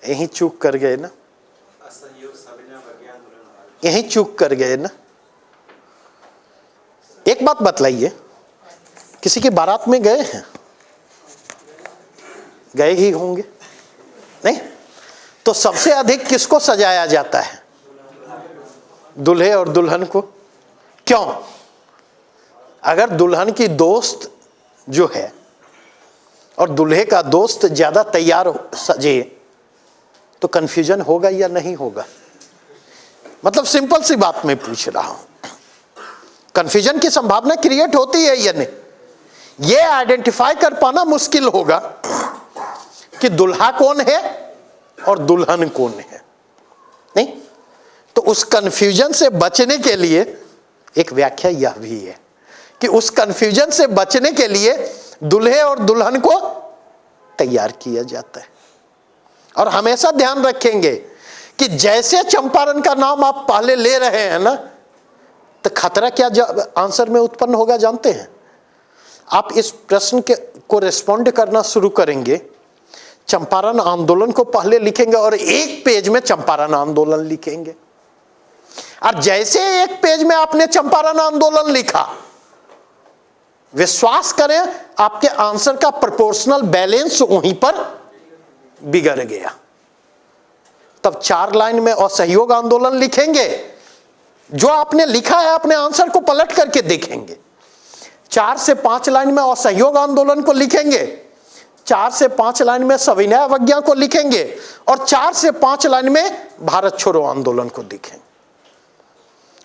Speaker 1: यही चूक कर गए ना, यही चूक कर गए ना। एक बात बतलाइए, किसी की बारात में गए हैं? गए ही होंगे, नहीं? तो सबसे अधिक किसको सजाया जाता है? दूल्हे और दुल्हन को। क्यों? अगर दुल्हन की दोस्त जो है और दूल्हे का दोस्त ज्यादा तैयार सजे तो कंफ्यूजन होगा या नहीं होगा? मतलब सिंपल सी बात मैं पूछ रहा हूं, कंफ्यूजन की संभावना क्रिएट होती है या नहीं? ये आइडेंटिफाई कर पाना मुश्किल होगा कि दुल्हा कौन है और दुल्हन कौन है, नहीं? तो उस कंफ्यूजन से बचने के लिए एक व्याख्या यह भी है कि उस कंफ्यूजन से बचने के लिए दुल्हे और दुल्हन को तैयार किया जाता है। और हमेशा ध्यान रखेंगे कि जैसे चंपारण का नाम आप पहले ले रहे हैं ना, तो खतरा क्या आंसर में उत्पन्न होगा जानते हैं? आप इस प्रश्न को रिस्पॉन्ड करना शुरू करेंगे, चंपारण आंदोलन को पहले लिखेंगे और एक पेज में चंपारण आंदोलन लिखेंगे। और जैसे एक पेज में आपने चंपारण आंदोलन लिखा, विश्वास करें आपके आंसर का प्रोपोर्शनल बैलेंस वहीं पर बिगड़ गया। तब 4 लाइन में असहयोग आंदोलन लिखेंगे, जो आपने लिखा है अपने आंसर को पलट करके देखेंगे। 4 से 5 लाइन में असहयोग आंदोलन को लिखेंगे, 4 से 5 लाइन में सविनय अवज्ञा को लिखेंगे और 4 से 5 लाइन में भारत छोड़ो आंदोलन को लिखेंगे।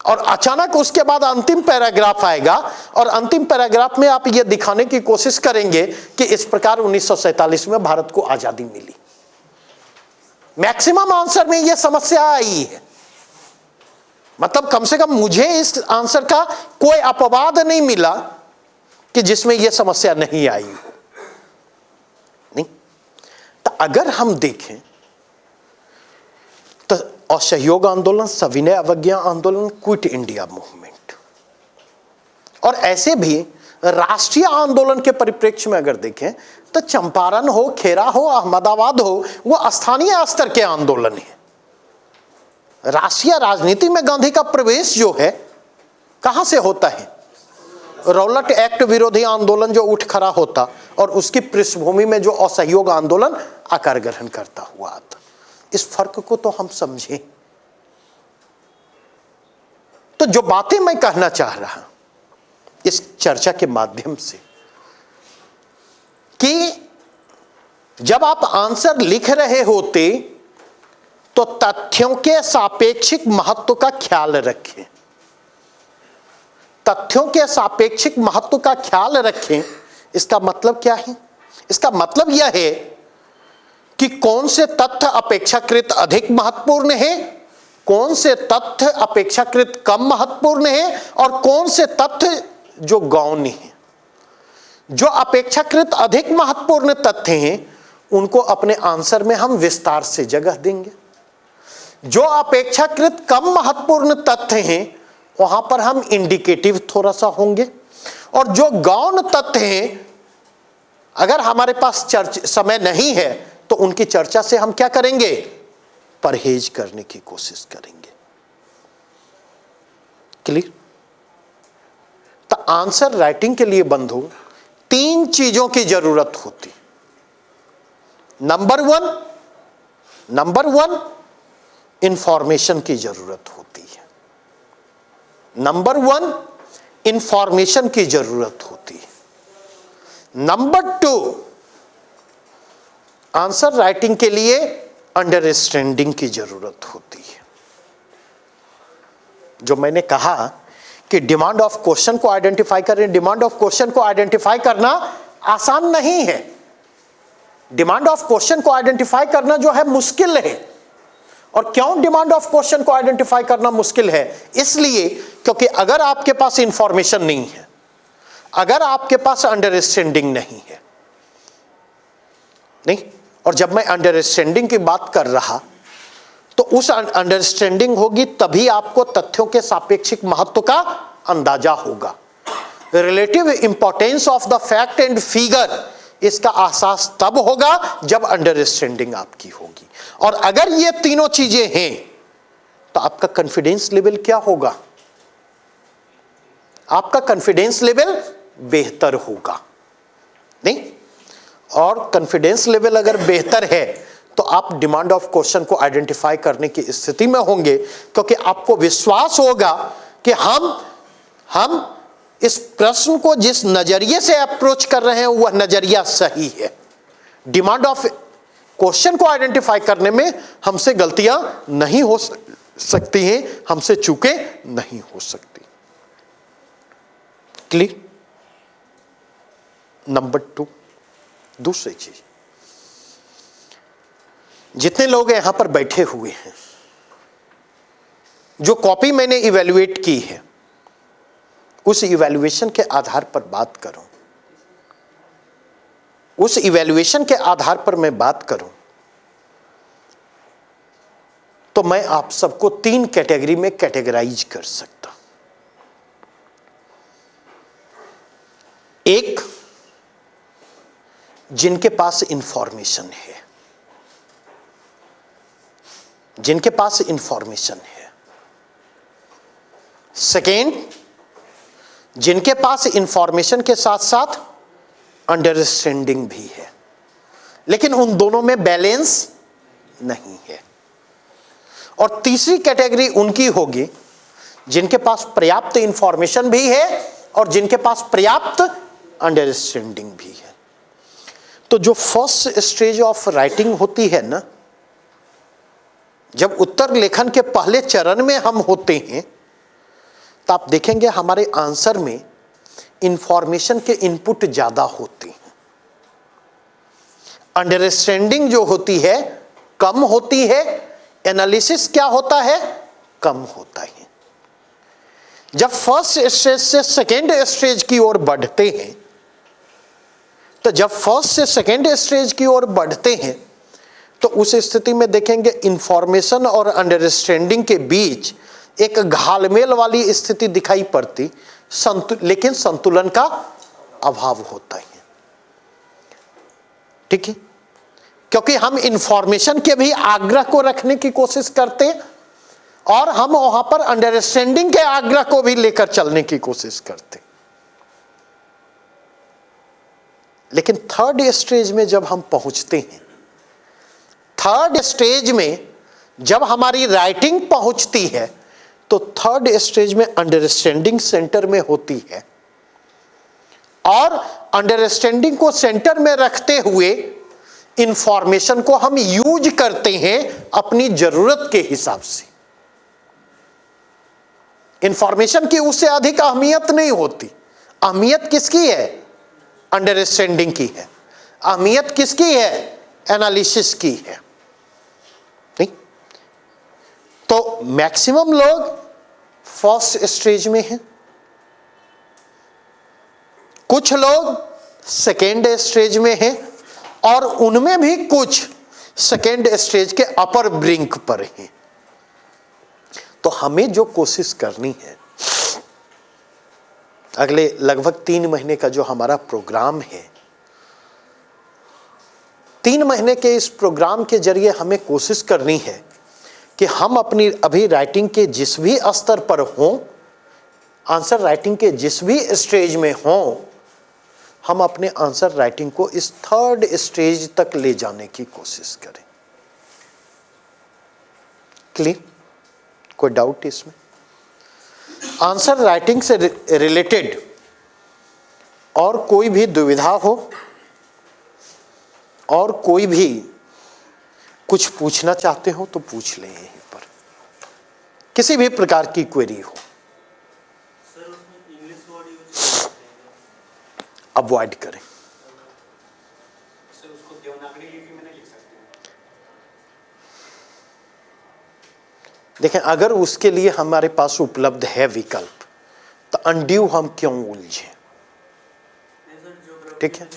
Speaker 1: और अचानक उसके बाद अंतिम पैराग्राफ आएगा और अंतिम पैराग्राफ में आप ये दिखाने की कोशिश करेंगे कि इस प्रकार 1947 में भारत को आजादी मिली। मैक्सिमम आंसर में यह समस्या आई है। मतलब कम से कम मुझे इस आंसर का कोई अपवाद नहीं मिला कि जिसमें यह समस्या नहीं आई हो, नहीं? तो अगर हम देखें तो असहयोग आंदोलन, सविनय अवज्ञा आंदोलन, क्विट इंडिया मूवमेंट, और ऐसे भी राष्ट्रीय आंदोलन के परिप्रेक्ष्य में अगर देखें तो चंपारण हो, खेरा हो, अहमदाबाद हो, वो स्थानीय स्तर के आंदोलन है। राष्ट्रीय राजनीति में गांधी का प्रवेश जो है कहां से होता है? रौलट एक्ट विरोधी आंदोलन जो उठ खड़ा होता और उसकी पृष्ठभूमि में जो असहयोग आंदोलन आकार ग्रहण करता हुआ आता। इस फर्क को तो हम समझें। तो जो बातें मैं कहना चाह रहा इस चर्चा के माध्यम से, कि जब आप आंसर लिख रहे होते तो तथ्यों के सापेक्षिक महत्व का ख्याल रखें। तथ्यों के सापेक्षिक महत्व का ख्याल रखें, इसका मतलब क्या है? इसका मतलब यह है कि कौन से तथ्य अपेक्षाकृत अधिक महत्वपूर्ण है, कौन से तथ्य अपेक्षाकृत कम महत्वपूर्ण है और कौन से तथ्य जो गौण है। जो अपेक्षाकृत अधिक महत्वपूर्ण तथ्य हैं उनको अपने आंसर में हम विस्तार से जगह देंगे। जो अपेक्षाकृत कम महत्वपूर्ण तथ्य हैं वहां पर हम इंडिकेटिव थोड़ा सा होंगे, और जो गौण तथ्य हैं अगर हमारे पास समय नहीं है तो उनकी चर्चा से हम क्या करेंगे? परहेज करने की कोशिश करेंगे। क्लियर? तो आंसर राइटिंग के लिए बंधु 3 चीजों की जरूरत होती। नंबर वन इंफॉर्मेशन की जरूरत होती है। नंबर 1 इंफॉर्मेशन की जरूरत होती है। नंबर 2 आंसर राइटिंग के लिए अंडरस्टैंडिंग की जरूरत होती है। जो मैंने कहा कि डिमांड ऑफ क्वेश्चन को आइडेंटिफाई करें, डिमांड ऑफ क्वेश्चन को आइडेंटिफाई करना आसान नहीं है। डिमांड ऑफ क्वेश्चन को आइडेंटिफाई करना जो है मुश्किल है। और क्यों डिमांड ऑफ क्वेश्चन को आइडेंटिफाई करना मुश्किल है? इसलिए क्योंकि अगर आपके पास इंफॉर्मेशन नहीं है, अगर आपके पास अंडरस्टैंडिंग नहीं है, नहीं, और जब मैं अंडरस्टैंडिंग की बात कर रहा तो उस अंडरस्टैंडिंग होगी तभी आपको तथ्यों के सापेक्षिक महत्व का अंदाजा होगा। Relative importance of the fact and figure, इसका एहसास तब होगा जब अंडरस्टैंडिंग आपकी होगी। और अगर ये तीनों चीजें हैं तो आपका कॉन्फिडेंस लेवल क्या होगा? आपका कॉन्फिडेंस लेवल बेहतर होगा, नहीं? और कॉन्फिडेंस लेवल अगर बेहतर है तो आप डिमांड ऑफ क्वेश्चन को आइडेंटिफाई करने की स्थिति में होंगे, क्योंकि आपको विश्वास होगा कि हम इस प्रश्न को जिस नजरिए से अप्रोच कर रहे हैं वह नजरिया सही है। डिमांड ऑफ क्वेश्चन को आइडेंटिफाई करने में हमसे गलतियां नहीं सकती हैं, हमसे चूकें नहीं हो सकती। क्लियर? नंबर 2, दूसरी चीज, जितने लोग यहां पर बैठे हुए हैं, जो कॉपी मैंने इवैल्यूएट की है, उस इवैल्यूएशन के आधार पर बात करूं, उस इवैल्यूएशन के आधार पर मैं बात करूं, तो मैं आप सबको 3 कैटेगरी में कैटेगराइज कर सकता हूं। एक, जिनके पास इंफॉर्मेशन है, जिनके पास इंफॉर्मेशन है। सेकेंड, जिनके पास इंफॉर्मेशन के साथ साथ अंडरस्टैंडिंग भी है, लेकिन उन दोनों में बैलेंस नहीं है। और तीसरी कैटेगरी उनकी होगी जिनके पास पर्याप्त इंफॉर्मेशन भी है और जिनके पास पर्याप्त अंडरस्टैंडिंग भी है। तो जो फर्स्ट स्टेज ऑफ राइटिंग होती है ना, जब उत्तर लेखन के पहले चरण में हम होते हैं, तो आप देखेंगे हमारे आंसर में इंफॉर्मेशन के इनपुट ज्यादा होते हैं, अंडरस्टैंडिंग जो होती है कम होती है, एनालिसिस क्या होता है, कम होता है। जब फर्स्ट स्टेज से सेकेंड स्टेज की ओर बढ़ते हैं, तो जब फर्स्ट से सेकेंड स्टेज की ओर बढ़ते हैं, तो उस स्थिति में देखेंगे इंफॉर्मेशन और अंडरस्टैंडिंग के बीच एक घालमेल वाली स्थिति दिखाई पड़ती, लेकिन संतुलन का अभाव होता है। ठीक है, क्योंकि हम इंफॉर्मेशन के भी आग्रह को रखने की कोशिश करते और हम वहां पर अंडरस्टैंडिंग के आग्रह को भी लेकर चलने की कोशिश करते। लेकिन थर्ड स्टेज में जब हम पहुंचते हैं, थर्ड स्टेज में जब हमारी राइटिंग पहुंचती है, तो थर्ड स्टेज में अंडरस्टैंडिंग सेंटर में होती है और अंडरस्टैंडिंग को सेंटर में रखते हुए इंफॉर्मेशन को हम यूज करते हैं अपनी जरूरत के हिसाब से। इंफॉर्मेशन की उससे अधिक अहमियत नहीं होती। अहमियत किसकी है? अंडरस्टैंडिंग की है। अहमियत किसकी है? एनालिसिस की है। नहीं? तो मैक्सिमम लोग फर्स्ट स्टेज में हैं, कुछ लोग सेकेंड स्टेज में हैं और उनमें भी कुछ सेकेंड स्टेज के अपर ब्रिंक पर हैं। तो हमें जो कोशिश करनी है, अगले लगभग 3 महीने का जो हमारा प्रोग्राम है, 3 महीने के इस प्रोग्राम के जरिए हमें कोशिश करनी है कि हम अपनी अभी राइटिंग के जिस भी स्तर पर हों, आंसर राइटिंग के जिस भी स्टेज में हों, हम अपने आंसर राइटिंग को इस थर्ड स्टेज तक ले जाने की कोशिश करें। क्लियर? कोई डाउट इसमें? आंसर राइटिंग से रिलेटेड और कोई भी दुविधा हो और कोई भी कुछ पूछना चाहते हो तो पूछ लें यहीं पर, किसी भी प्रकार की क्वेरी हो।
Speaker 2: सर, उसमें इंग्लिश वर्ड यूज
Speaker 1: अवॉइड करें।
Speaker 2: सर, उसको देवनागरी लिपि में नहीं लिख सकते?
Speaker 1: देखें, अगर उसके लिए हमारे पास उपलब्ध है विकल्प, तो अनड्यू हम क्यों उलझे? ठीक है,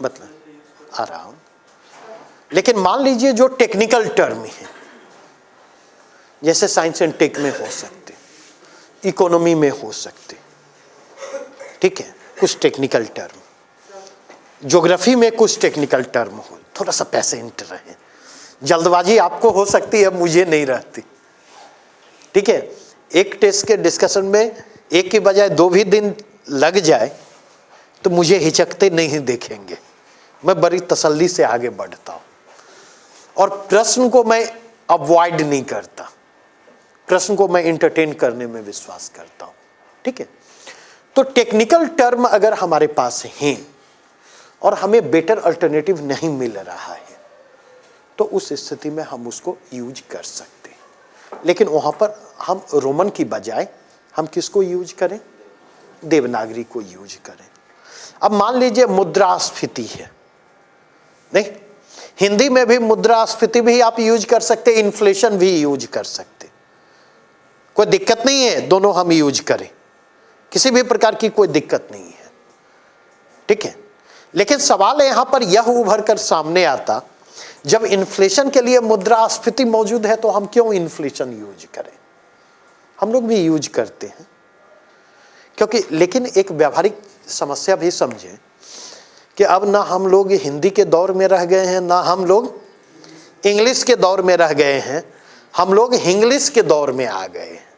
Speaker 1: मतलब आ रहा हूं। लेकिन मान लीजिए जो टेक्निकल टर्म है, जैसे साइंस एंड टेक में हो सकते, इकोनॉमी में हो सकते, ठीक है, कुछ टेक्निकल टर्म, ज्योग्राफी में कुछ टेक्निकल टर्म हो, थोड़ा सा पेशेंट रहे। जल्दबाजी आपको हो सकती है, मुझे नहीं रहती। ठीक है, एक टेस्ट के डिस्कशन में एक के बजाय 2 भी दिन लग जाए तो मुझे हिचकते नहीं देखेंगे। मैं बड़ी तसल्ली से आगे बढ़ता हूं और प्रश्न को मैं अवॉइड नहीं करता, प्रश्न को मैं एंटरटेन करने में विश्वास करता हूं। ठीक है, तो टेक्निकल टर्म अगर हमारे पास हैं और हमें बेटर अल्टरनेटिव नहीं मिल रहा है, तो उस स्थिति में हम उसको यूज कर सकते हैं। लेकिन वहां पर हम रोमन की बजाय हम किसको यूज करें? देवनागरी को यूज करें। अब मान लीजिए मुद्रास्फीति है, नहीं, हिंदी में भी मुद्रास्फीति भी आप यूज कर सकते, इन्फ्लेशन भी यूज कर सकते, कोई दिक्कत नहीं है, दोनों हम यूज करें, किसी भी प्रकार की कोई दिक्कत नहीं है, ठीक है। लेकिन सवाल यहां पर यह उभर कर सामने आता, जब इन्फ्लेशन के लिए मुद्रास्फीति मौजूद है तो हम क्यों इन्फ्लेशन यूज करें? हम लोग भी यूज करते हैं क्योंकि, लेकिन एक व्यावहारिक समस्या भी समझें कि अब ना हम लोग हिंदी के दौर में रह गए हैं, ना हम लोग इंग्लिश के दौर में रह गए हैं, हम लोग इंग्लिश के दौर में आ गए हैं।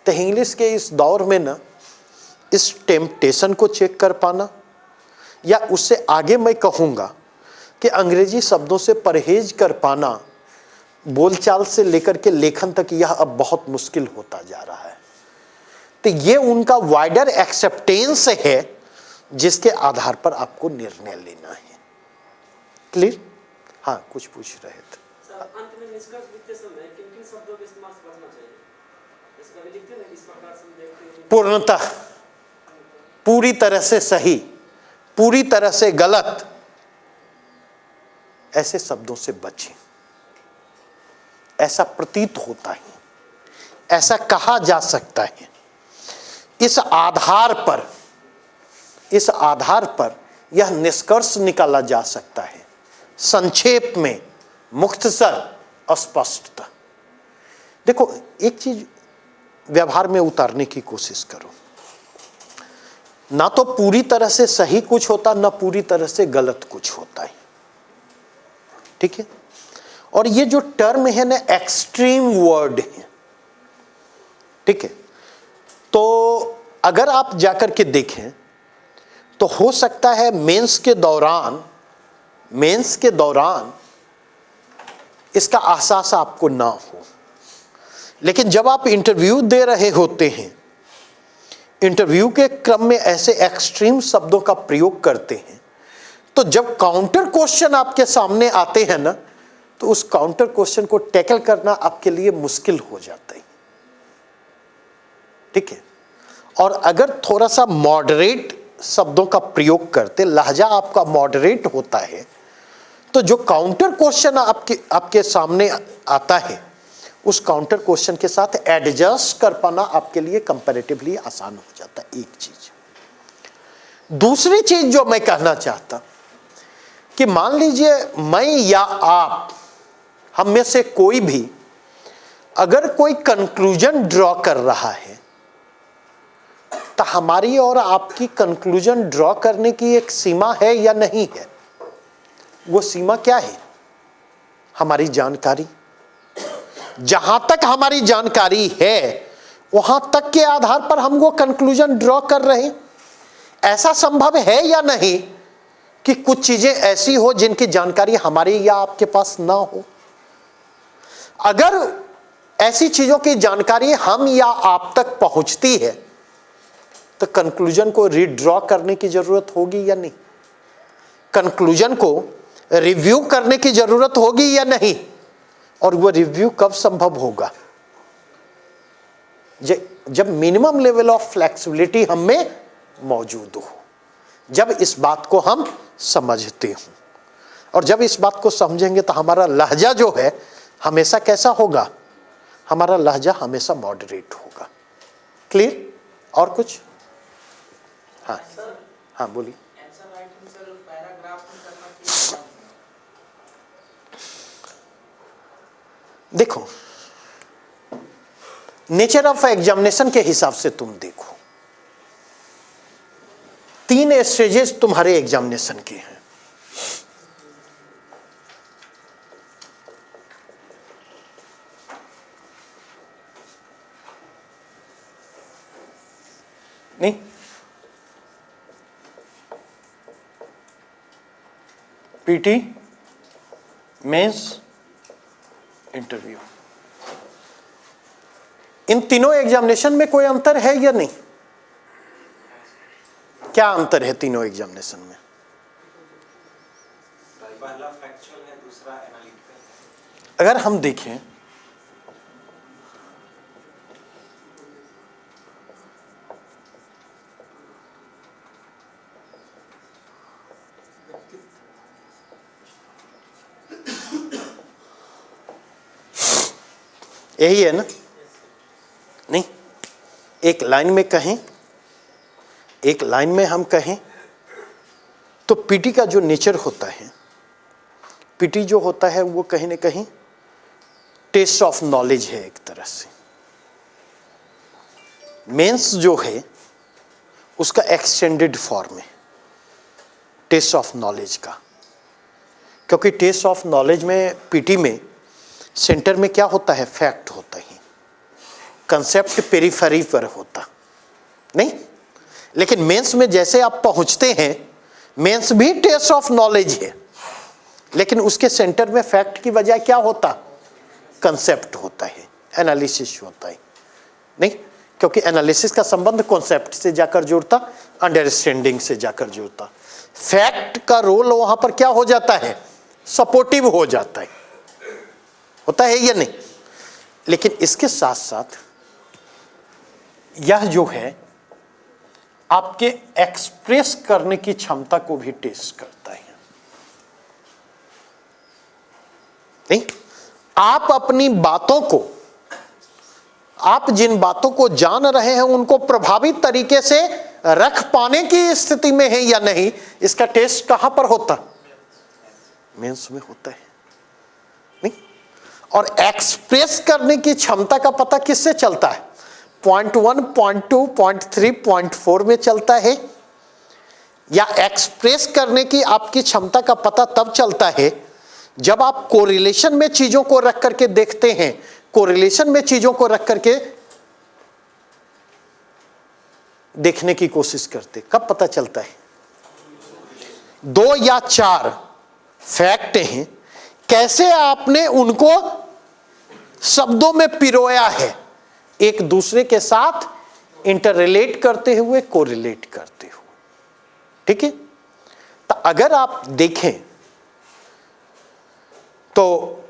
Speaker 1: तो इंग्लिश के इस दौर में ना इस टेम्पटेशन को चेक कर पाना, या उससे आगे मैं कहूँगा कि अंग्रेजी शब्दों से परहेज कर पाना, बोलचाल से लेकर के लेखन तक, यह अब बहुत मुश्किल होता जा रहा है। तो ये उनका वाइडर एक्सेप्टेंस है जिसके आधार पर आपको निर्णय लेना है। क्लियर? हाँ, कुछ पूछ रहे थे
Speaker 3: सर। अंत में निष्कर्ष लिखते समय किन किन शब्दों का इस्तेमाल करना चाहिए? इसका भी लिखते हैं ना, इस प्रकार से हम देखते हैं।
Speaker 1: पूर्णतः, पूरी तरह से सही, पूरी तरह से गलत, ऐसे शब्दों से बचें। ऐसा प्रतीत होता है, ऐसा कहा जा सकता है। इस आधार पर यह निष्कर्ष निकाला जा सकता है, संक्षेप में, मुख्तसर, स्पष्टता। देखो, एक चीज व्यवहार में उतारने की कोशिश करो, ना तो पूरी तरह से सही कुछ होता, ना पूरी तरह से गलत कुछ होता है, ठीक है। और ये जो टर्म है ना, एक्सट्रीम वर्ड है, ठीक है। तो अगर आप जाकर के देखें तो हो सकता है मेंस के दौरान इसका एहसास आपको ना हो, लेकिन जब आप इंटरव्यू दे रहे होते हैं, इंटरव्यू के क्रम में ऐसे एक्सट्रीम शब्दों का प्रयोग करते हैं, तो जब काउंटर क्वेश्चन आपके सामने आते हैं ना, तो उस काउंटर क्वेश्चन को टैकल करना आपके लिए मुश्किल हो जाता है, ठीक है। और अगर थोड़ा सा मॉडरेट शब्दों का प्रयोग करते, लहजा आपका मॉडरेट होता है, तो जो काउंटर क्वेश्चन आपके सामने आता है, उस काउंटर क्वेश्चन के साथ एडजस्ट कर पाना आपके लिए कंपैरेटिवली आसान हो जाता है। एक चीज। दूसरी चीज जो मैं कहना चाहता कि मान लीजिए मैं या आप, हम में से कोई भी अगर कोई कंक्लूजन ड्रॉ कर रहा है, तो हमारी और आपकी कंक्लूजन ड्रॉ करने की एक सीमा है या नहीं है? वो सीमा क्या है? हमारी जानकारी। जहां तक हमारी जानकारी है वहां तक के आधार पर हम वो कंक्लूजन ड्रॉ कर रहे हैं। ऐसा संभव है या नहीं कि कुछ चीजें ऐसी हो जिनकी जानकारी हमारी या आपके पास ना हो? अगर ऐसी चीजों की जानकारी हम या आप तक पहुंचती है तो कंक्लूजन को रीड्रॉ करने की जरूरत होगी या नहीं? कंक्लूजन को रिव्यू करने की जरूरत होगी या नहीं? और वो रिव्यू कब संभव होगा? जब मिनिमम लेवल ऑफ फ्लेक्सिबिलिटी हम में मौजूद हो, जब इस बात को हम समझते हो। और जब इस बात को समझेंगे तो हमारा लहजा जो है हमेशा कैसा होगा? हमारा लहजा हमेशा मॉडरेट होगा। क्लियर? और कुछ? हाँ हाँ, बोलिए। देखो, नेचर ऑफ एग्जामिनेशन के हिसाब से तुम देखो, 3 स्टेजेस तुम्हारे एग्जामिनेशन के हैं। नहीं, पीटी, मेंस, इंटरव्यू। इन तीनों एग्जामिनेशन में कोई अंतर है या नहीं? क्या अंतर है तीनों एग्जामिनेशन में?
Speaker 4: पहला फैक्चुअल है, दूसरा एनालिटिकल।
Speaker 1: अगर हम देखें यही है ना? नहीं, एक लाइन में कहें, एक लाइन में हम कहें तो पीटी का जो नेचर होता है, पीटी जो होता है वो कहीं ना कहीं टेस्ट ऑफ नॉलेज है एक तरह से। मेंस जो है उसका एक्सटेंडेड फॉर्म है टेस्ट ऑफ नॉलेज का, क्योंकि टेस्ट ऑफ नॉलेज में, पीटी में सेंटर में क्या होता है? फैक्ट होता है, कंसेप्ट पेरिफेरी पर होता नहीं। लेकिन मेंस में जैसे आप पहुंचते हैं, मेंस भी टेस्ट ऑफ नॉलेज है, लेकिन उसके सेंटर में फैक्ट की बजाय क्या होता? कंसेप्ट होता है, एनालिसिस होता है नहीं, क्योंकि एनालिसिस का संबंध कॉन्सेप्ट से जाकर जुड़ता, अंडरस्टैंडिंग से जाकर जुड़ता। फैक्ट का रोल वहां पर क्या हो जाता है? सपोर्टिव हो जाता है, होता है या नहीं? लेकिन इसके साथ साथ यह जो है आपके एक्सप्रेस करने की क्षमता को भी टेस्ट करता है नहीं। आप अपनी बातों को, आप जिन बातों को जान रहे हैं उनको प्रभावी तरीके से रख पाने की स्थिति में है या नहीं, इसका टेस्ट कहां पर होता? मेंस में होता है नहीं। और एक्सप्रेस करने की क्षमता का पता किससे चलता है? पॉइंट 1, पॉइंट 2, पॉइंट 3, पॉइंट 4 में चलता है, या एक्सप्रेस करने की आपकी क्षमता का पता तब चलता है जब आप कोरिलेशन में चीजों को रख करके देखते हैं, कोरिलेशन में चीजों को रख करके देखने की कोशिश करते। कब पता चलता है? 2 या 4 फैक्ट हैं, कैसे आपने उनको शब्दों में पिरोया है, एक दूसरे के साथ इंटररिलेट करते हुए, कोरिलेट करते हुए। ठीक है? तो अगर आप देखें तो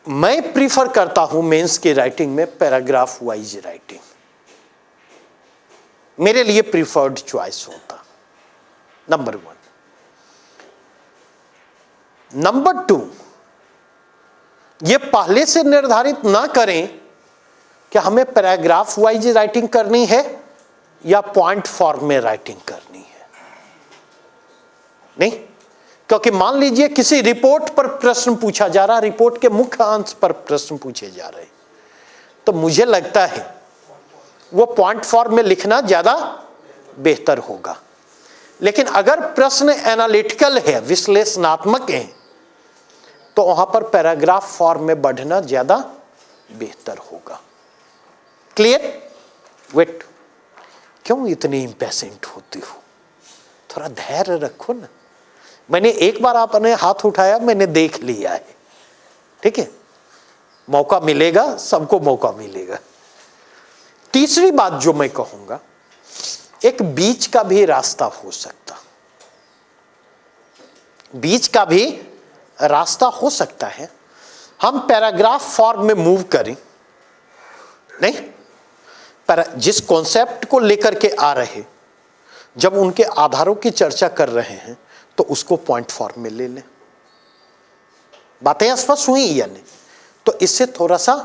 Speaker 1: मैं प्रीफर करता हूं मेंस की राइटिंग में पैराग्राफ वाइज राइटिंग, मेरे लिए प्रीफर्ड चॉइस होता, नंबर 1। नंबर 2, ये पहले से निर्धारित ना करें कि हमें पैराग्राफ वाइज राइटिंग करनी है या पॉइंट फॉर्म में राइटिंग करनी है नहीं। क्योंकि मान लीजिए किसी रिपोर्ट पर प्रश्न पूछा जा रहा, रिपोर्ट के मुख्य अंश पर प्रश्न पूछे जा रहे, तो मुझे लगता है वो पॉइंट फॉर्म में लिखना ज्यादा बेहतर होगा। लेकिन अगर प्रश्न एनालिटिकल है, विश्लेषणात्मक है, तो वहां पर पैराग्राफ फॉर्म में बढ़ना ज्यादा बेहतर होगा। क्लियर? वेट, क्यों इतनी इंपेशेंट होती हो? थोड़ा धैर्य रखो ना। मैंने एक बार आपने हाथ उठाया, मैंने देख लिया है। ठीक है, मौका मिलेगा, सबको मौका मिलेगा। तीसरी बात जो मैं कहूंगा, एक बीच का भी रास्ता हो सकता, बीच का भी रास्ता हो सकता है। हम पैराग्राफ फॉर्म में मूव करें नहीं, पर जिस कॉन्सेप्ट को लेकर के आ रहे, जब उनके आधारों की चर्चा कर रहे हैं तो उसको पॉइंट फॉर्म में ले लें। बातें स्पष्ट हुई या नहीं? तो इससे थोड़ा सा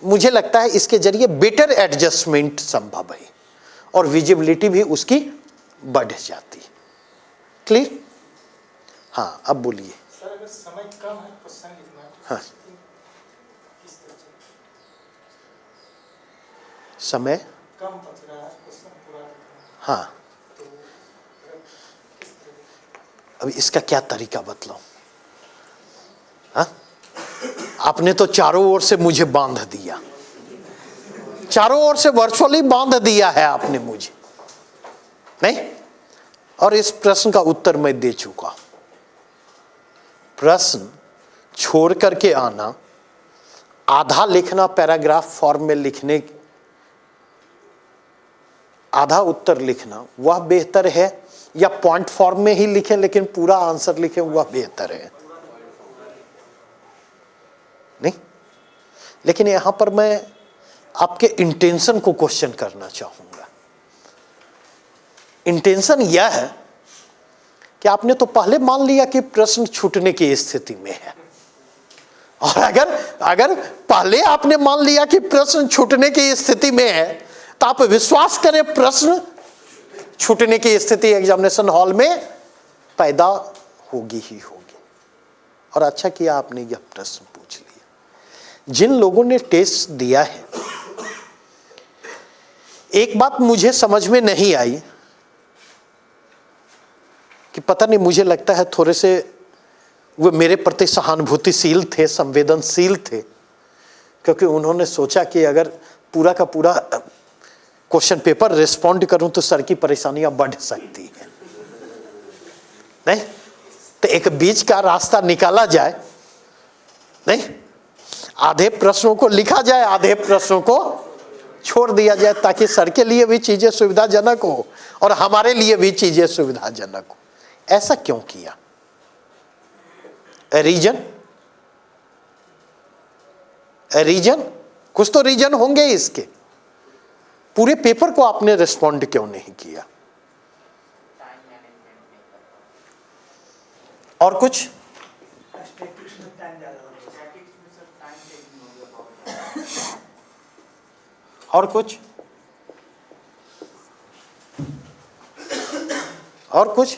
Speaker 1: मुझे लगता है इसके जरिए बेटर एडजस्टमेंट संभव है और विजिबिलिटी भी उसकी बढ़ जाती है। क्लियर? हाँ, अब बोलिए।
Speaker 4: सर, अगर समय कम है, क्वेश्चन लिखना है,
Speaker 1: हाँ,
Speaker 4: किस तरह से?
Speaker 1: समय
Speaker 4: कम बच रहा है, क्वेश्चन पूरा लिखना है,
Speaker 1: हाँ,
Speaker 4: तो किस तरह?
Speaker 1: अब इसका क्या तरीका बतलाऊं? हाँ, आपने तो चारों ओर से मुझे बांध दिया, चारों ओर से वर्चुअली बांध दिया है आपने मुझे, नहीं? और इस प्रश्न का उत्तर मैं दे चुका। प्रश्न छोड़ करके आना, आधा लिखना पैराग्राफ फॉर्म में लिखने, आधा उत्तर लिखना, वह बेहतर है, या पॉइंट फॉर्म में ही लिखें लेकिन पूरा आंसर लिखें, वह बेहतर है? नहीं, लेकिन यहां पर मैं आपके इंटेंशन को क्वेश्चन करना चाहूंगा। इंटेंशन यह है कि आपने तो पहले मान लिया कि प्रश्न छूटने की स्थिति में है, और अगर पहले आपने मान लिया कि प्रश्न छूटने की स्थिति में है, तो आप विश्वास करें प्रश्न छूटने की स्थिति एग्जामिनेशन हॉल में पैदा होगी ही होगी। और अच्छा किया आपने यह प्रश्न पूछ लिया। जिन लोगों ने टेस्ट दिया है, एक बात मुझे समझ में नहीं आई कि पता नहीं, मुझे लगता है थोड़े से वो मेरे प्रति सहानुभूतिशील थे, संवेदनशील थे, क्योंकि उन्होंने सोचा कि अगर पूरा का पूरा क्वेश्चन पेपर रिस्पॉन्ड करूं तो सर की परेशानियां बढ़ सकती हैं, नहीं तो एक बीच का रास्ता निकाला जाए, नहीं आधे प्रश्नों को लिखा जाए, आधे प्रश्नों को छोड़ दिया जाए, ताकि सर के लिए भी चीजें सुविधाजनक हो और हमारे लिए भी चीजें सुविधाजनक हो। ऐसा क्यों किया? रीजन कुछ तो रीजन होंगे इसके। पूरे पेपर को आपने रिस्पॉन्ड क्यों नहीं किया? और कुछ? और कुछ? और कुछ?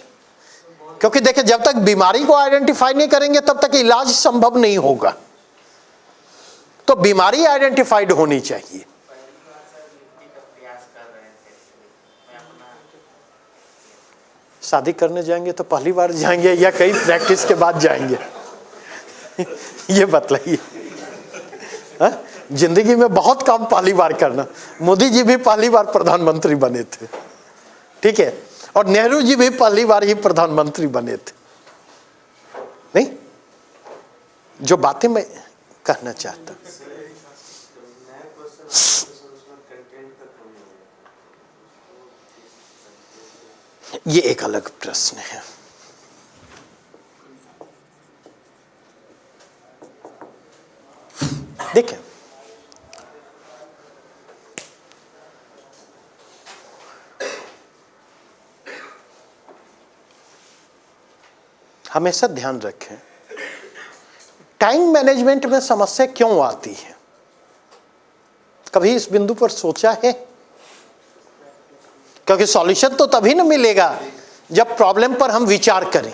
Speaker 1: क्योंकि देखिए, जब तक बीमारी को आइडेंटिफाई नहीं करेंगे तब तक इलाज संभव नहीं होगा। तो बीमारी आइडेंटिफाइड होनी चाहिए। शादी करने जाएंगे तो पहली बार जाएंगे या कई प्रैक्टिस के बाद जाएंगे? ये बतलाइए। जिंदगी में बहुत काम पहली बार करना। मोदी जी भी पहली बार प्रधानमंत्री बने थे, ठीक है, और नेहरू जी भी पहली बार ही प्रधानमंत्री बने थे। नहीं, जो बातें मैं कहना चाहता, ये एक अलग प्रश्न है। देखिए, हमेशा ध्यान रखें, टाइम मैनेजमेंट में समस्या क्यों आती है? कभी इस बिंदु पर सोचा है? क्योंकि सॉल्यूशन तो तभी न मिलेगा जब प्रॉब्लम पर हम विचार करें।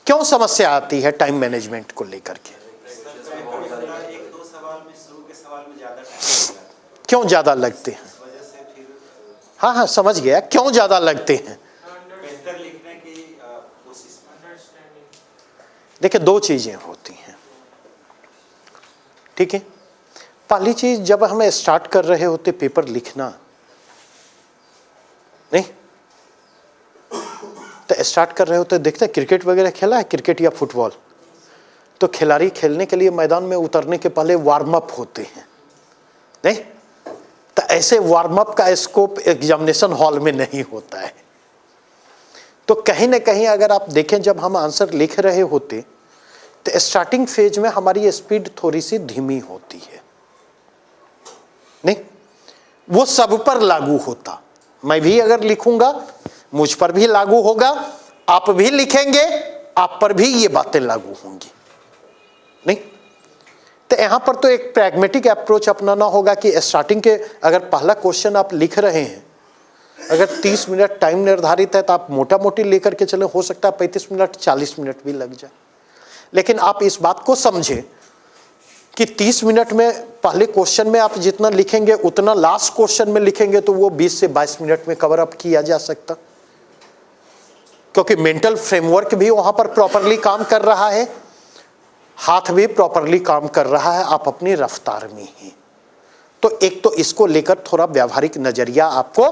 Speaker 1: क्यों समस्या आती है टाइम मैनेजमेंट को लेकर के?
Speaker 2: एक दो सवाल में, शुरू के सवाल में ज्यादा टाइम लगता
Speaker 1: क्यों ज्यादा लगते हैं?
Speaker 2: है, इस वजह से फिर
Speaker 1: हाँ हाँ, समझ गया, क्यों ज्यादा लगते हैं।
Speaker 2: बेहतर लिखने की कोशिश में।
Speaker 1: देखिए, दो चीजें होती हैं, ठीक है। पहली चीज, जब हम स्टार्ट कर रहे होते पेपर लिखना, नहीं तो स्टार्ट कर रहे होते, देखते क्रिकेट वगैरह खेला है, क्रिकेट या फुटबॉल, तो खिलाड़ी खेलने के लिए मैदान में उतरने के पहले वार्म अप होते हैं, नहीं तो ऐसे वार्म अप का स्कोप एग्जामिनेशन हॉल में नहीं होता है। तो कहीं ना कहीं अगर आप देखें, जब हम आंसर लिख रहे होते तो स्टार्टिंग फेज में हमारी स्पीड थोड़ी सी धीमी होती है, नहीं वो सब पर लागू होता। मैं भी अगर लिखूंगा मुझ पर भी लागू होगा, आप भी लिखेंगे आप पर भी ये बातें लागू होंगी, नहीं तो यहां पर तो एक प्रैग्मेटिक अप्रोच अपनाना होगा कि स्टार्टिंग के अगर पहला क्वेश्चन आप लिख रहे हैं, अगर 30 मिनट टाइम निर्धारित है तो आप मोटा मोटी लेकर के चले, हो सकता है 35 मिनट 40 मिनट भी लग जाए, लेकिन आप इस बात को समझें कि 30 मिनट में पहले क्वेश्चन में आप जितना लिखेंगे उतना लास्ट क्वेश्चन में लिखेंगे तो वो 20 से 22 मिनट में कवर अप किया जा सकता, क्योंकि मेंटल फ्रेमवर्क भी वहां पर प्रॉपरली काम कर रहा है, हाथ भी प्रॉपरली काम कर रहा है, आप अपनी रफ्तार में ही। तो एक तो इसको लेकर थोड़ा व्यावहारिक नजरिया आपको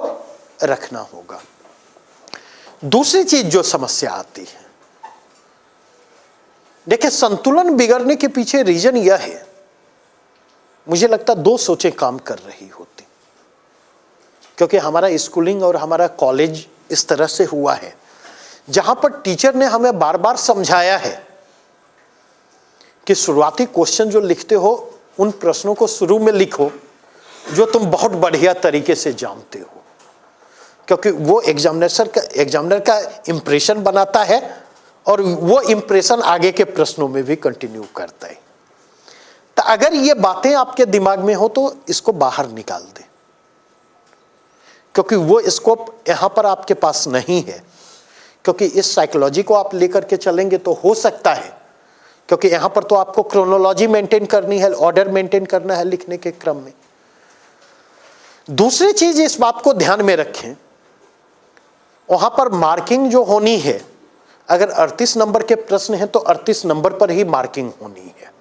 Speaker 1: रखना होगा। दूसरी चीज जो समस्या आती है, देखिए संतुलन बिगड़ने के पीछे रीजन यह है, मुझे लगता दो सोचें काम कर रही होती, क्योंकि हमारा स्कूलिंग और हमारा कॉलेज इस तरह से हुआ है जहां पर टीचर ने हमें बार बार समझाया है कि शुरुआती क्वेश्चन जो लिखते हो उन प्रश्नों को शुरू में लिखो जो तुम बहुत बढ़िया तरीके से जानते हो, क्योंकि वो एग्जामिनर का इंप्रेशन बनाता है और वो इंप्रेशन आगे के प्रश्नों में भी कंटिन्यू करता है। तो अगर ये बातें आपके दिमाग में हो तो इसको बाहर निकाल दें, क्योंकि वो स्कोप यहां पर आपके पास नहीं है। क्योंकि इस साइकोलॉजी को आप लेकर के चलेंगे तो हो सकता है, क्योंकि यहां पर तो आपको क्रोनोलॉजी मेंटेन करनी है, ऑर्डर मेंटेन करना है लिखने के क्रम में। दूसरी चीज इस बात को ध्यान में रखें, वहां पर मार्किंग जो होनी है, अगर 38 नंबर के प्रश्न हैं तो 38 नंबर पर ही मार्किंग होनी है,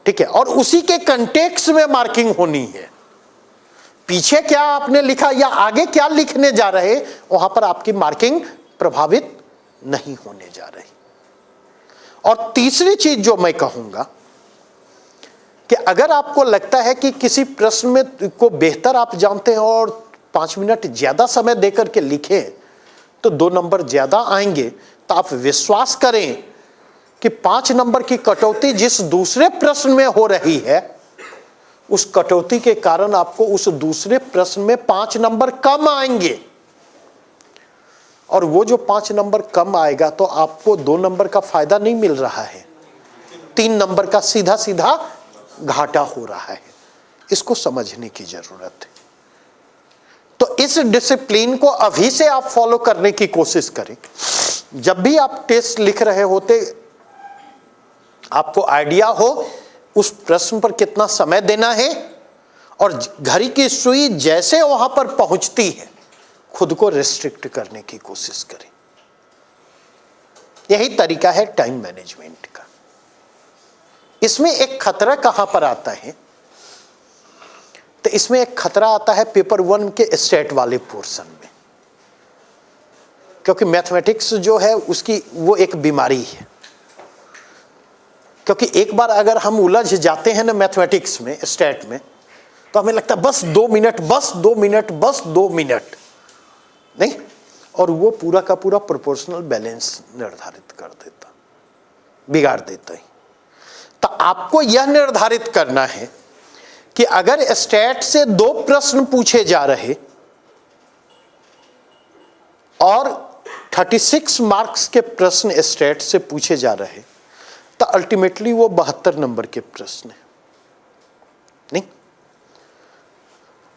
Speaker 1: ठीक है, और उसी के कंटेक्स्ट में मार्किंग होनी है। पीछे क्या आपने लिखा या आगे क्या लिखने जा रहे, वहां पर आपकी मार्किंग प्रभावित नहीं होने जा रही। और तीसरी चीज जो मैं कहूंगा कि अगर आपको लगता है कि किसी प्रश्न में को बेहतर आप जानते हैं और 5 मिनट ज्यादा समय देकर के लिखें तो 2 नंबर ज्यादा आएंगे, तो आप विश्वास करें कि 5 नंबर की कटौती जिस दूसरे प्रश्न में हो रही है, उस कटौती के कारण आपको उस दूसरे प्रश्न में 5 नंबर कम आएंगे। और वो जो 5 नंबर कम आएगा तो आपको 2 नंबर का फायदा नहीं मिल रहा है, 3 नंबर का सीधा सीधा घाटा हो रहा है। इसको समझने की जरूरत है। तो इस डिसिप्लिन को अभी से आप फॉलो करने की कोशिश करें। जब भी आप टेस्ट लिख रहे होते, आपको आइडिया हो उस प्रश्न पर कितना समय देना है, और घड़ी की सुई जैसे वहां पर पहुंचती है खुद को रिस्ट्रिक्ट करने की कोशिश करें। यही तरीका है टाइम मैनेजमेंट का। इसमें एक खतरा कहां पर आता है, तो इसमें एक खतरा आता है पेपर 1 के स्टेट वाले पोर्शन में, क्योंकि मैथमेटिक्स जो है उसकी वो एक बीमारी है। क्योंकि एक बार अगर हम उलझ जाते हैं ना मैथमेटिक्स में, स्टेट में, तो हमें लगता है बस 2 मिनट, बस 2 मिनट, बस 2 मिनट, नहीं, और वो पूरा का पूरा प्रोपोर्शनल बैलेंस निर्धारित कर देता, बिगाड़ देता है। तो आपको यह निर्धारित करना है कि अगर स्टेट से 2 प्रश्न पूछे जा रहे और 36 मार्क्स के प्रश्न स्टेट से पूछे जा रहे, तो अल्टीमेटली वो 72 नंबर के प्रश्न है, नहीं,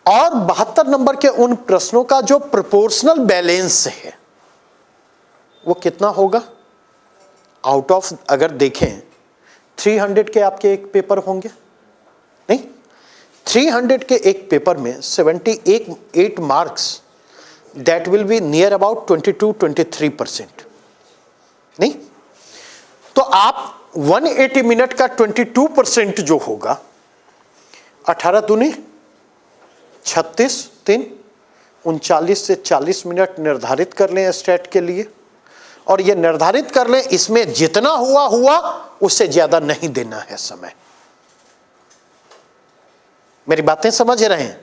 Speaker 1: और 72 नंबर के उन प्रश्नों का जो प्रोपोर्शनल बैलेंस है वो कितना होगा? आउट ऑफ, अगर देखें 300 के आपके एक पेपर होंगे, नहीं, 300 के एक पेपर में 78 marks, that will be near about 22-23%, नहीं, तो आप 180 मिनट का 22% जो होगा, 18 दूनी 36, 3 39 से 40 मिनट निर्धारित कर लें स्टेट के लिए, और ये निर्धारित कर लें इसमें जितना हुआ उससे ज्यादा नहीं देना है समय। मेरी बातें समझ रहे हैं?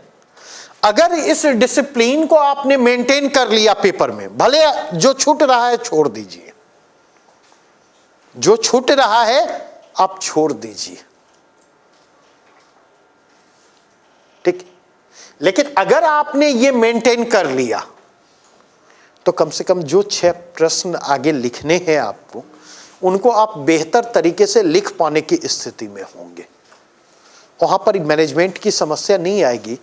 Speaker 1: अगर इस डिसिप्लिन को आपने मेंटेन कर लिया पेपर में, भले जो छूट रहा है छोड़ दीजिए, जो छूट रहा है आप छोड़ दीजिए, ठीक, लेकिन अगर आपने ये मेंटेन कर लिया तो कम से कम जो 6 प्रश्न आगे लिखने हैं आपको, उनको आप बेहतर तरीके से लिख पाने की स्थिति में होंगे। वहां पर मैनेजमेंट की समस्या नहीं आएगी,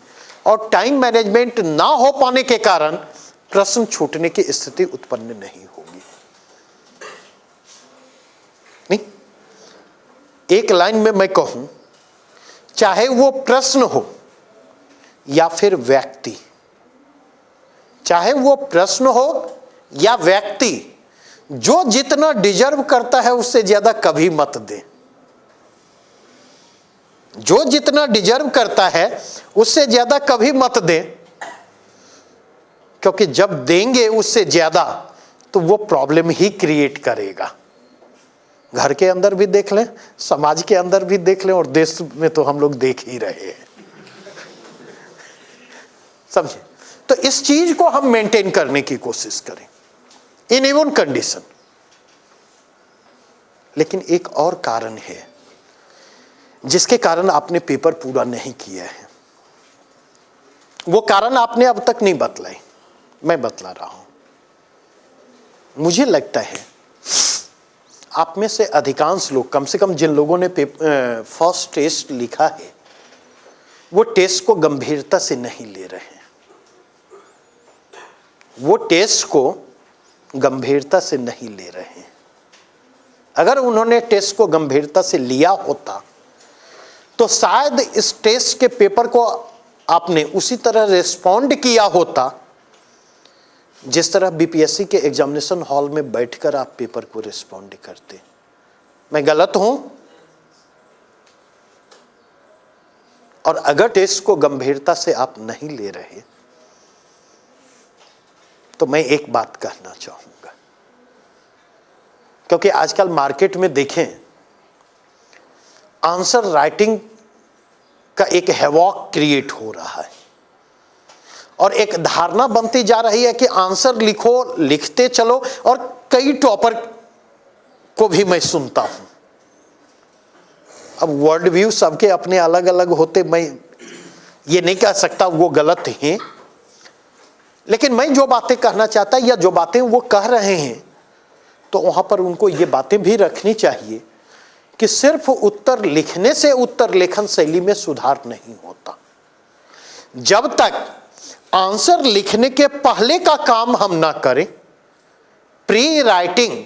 Speaker 1: और टाइम मैनेजमेंट ना हो पाने के कारण प्रश्न छूटने की स्थिति उत्पन्न नहीं होगी। नहीं, एक लाइन में मैं कहूं, चाहे वो प्रश्न हो या फिर व्यक्ति, चाहे वो प्रश्न हो या व्यक्ति, जो जितना डिजर्व करता है उससे ज्यादा कभी मत दे। जो जितना डिजर्व करता है उससे ज्यादा कभी मत दे, क्योंकि जब देंगे उससे ज्यादा तो वो प्रॉब्लम ही क्रिएट करेगा। घर के अंदर भी देख लें, समाज के अंदर भी देख लें, और देश में तो हम लोग देख ही रहे हैं, समझे? तो इस चीज को हम मेंटेन करने की कोशिश करें इन इवन कंडीशन। लेकिन एक और कारण है जिसके कारण आपने पेपर पूरा नहीं किया है। वो कारण आपने अब तक नहीं बतलाए, मैं बतला रहा हूं। मुझे लगता है आप में से अधिकांश लोग, कम से कम जिन लोगों ने फर्स्ट टेस्ट लिखा है, वो टेस्ट को गंभीरता से नहीं ले रहे हैं। वो टेस्ट को गंभीरता से नहीं ले रहे हैं। अगर उन्होंने टेस्ट को गंभीरता से लिया होता तो शायद इस टेस्ट के पेपर को आपने उसी तरह रिस्पॉन्ड किया होता जिस तरह बीपीएससी के एग्जामिनेशन हॉल में बैठकर आप पेपर को रिस्पॉन्ड करते। मैं गलत हूं? और अगर टेस्ट को गंभीरता से आप नहीं ले रहे तो मैं एक बात कहना चाहूंगा, क्योंकि आजकल मार्केट में देखें आंसर राइटिंग का एक हैवॉक क्रिएट हो रहा है और एक धारणा बनती जा रही है कि आंसर लिखो, लिखते चलो। और कई टॉपर को भी मैं सुनता हूं। अब वर्ल्ड व्यू सबके अपने अलग अलग होते, मैं ये नहीं कह सकता वो गलत हैं, लेकिन मैं जो बातें कहना चाहता या जो बातें वो कह रहे हैं तो वहां पर उनको ये बातें भी रखनी चाहिए कि सिर्फ उत्तर लिखने से उत्तर लेखन शैली में सुधार नहीं होता। जब तक आंसर लिखने के पहले का काम हम ना करें, प्री राइटिंग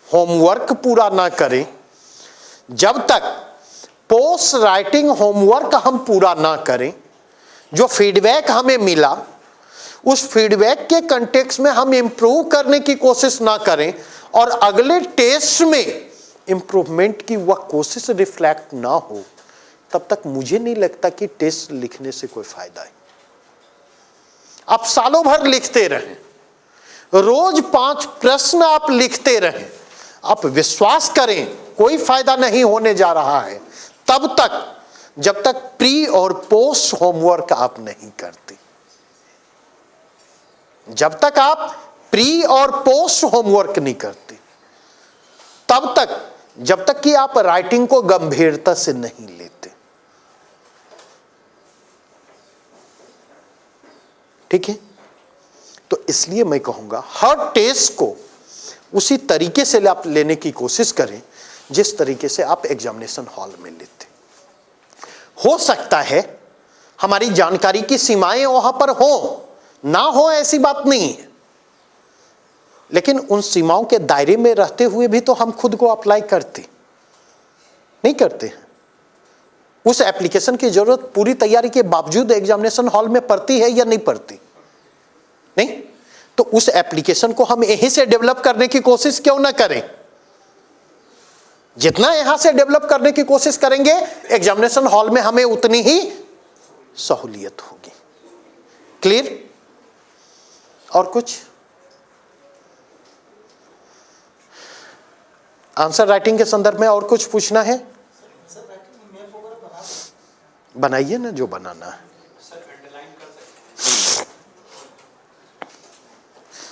Speaker 1: होमवर्क पूरा ना करें, जब तक पोस्ट राइटिंग होमवर्क हम पूरा ना करें, जो फीडबैक हमें मिला उस फीडबैक के कंटेक्स्ट में हम इंप्रूव करने की कोशिश ना करें और अगले टेस्ट में इंप्रूवमेंट की वह कोशिश रिफ्लेक्ट ना हो, तब तक मुझे नहीं लगता कि टेस्ट लिखने से कोई फायदा है। आप सालों भर लिखते रहें, रोज 5 प्रश्न आप लिखते रहें, आप विश्वास करें कोई फायदा नहीं होने जा रहा है तब तक जब तक प्री और पोस्ट होमवर्क आप नहीं करते। जब तक आप प्री और पोस्ट होमवर्क नहीं करते, तब तक जब तक कि आप राइटिंग को गंभीरता से नहीं लेते। ठीक है? तो इसलिए मैं कहूंगा हर टेस्ट को उसी तरीके से आप लेने की कोशिश करें जिस तरीके से आप एग्जामिनेशन हॉल में लेते। हो सकता है हमारी जानकारी की सीमाएं वहां पर हो ना हो, ऐसी बात नहीं है, लेकिन उन सीमाओं के दायरे में रहते हुए भी तो हम खुद को अप्लाई करते नहीं करते हैं। उस एप्लीकेशन की जरूरत पूरी तैयारी के बावजूद एग्जामिनेशन हॉल में पड़ती है या नहीं पड़ती? नहीं? तो उस एप्लीकेशन को हम यहीं से डेवलप करने की कोशिश क्यों ना करें? जितना यहां से डेवलप करने की कोशिश करेंगे एग्जामिनेशन हॉल में हमें उतनी ही सहूलियत होगी। क्लियर? और कुछ आंसर राइटिंग के संदर्भ में और कुछ पूछना है? बनाइए ना जो बनाना है।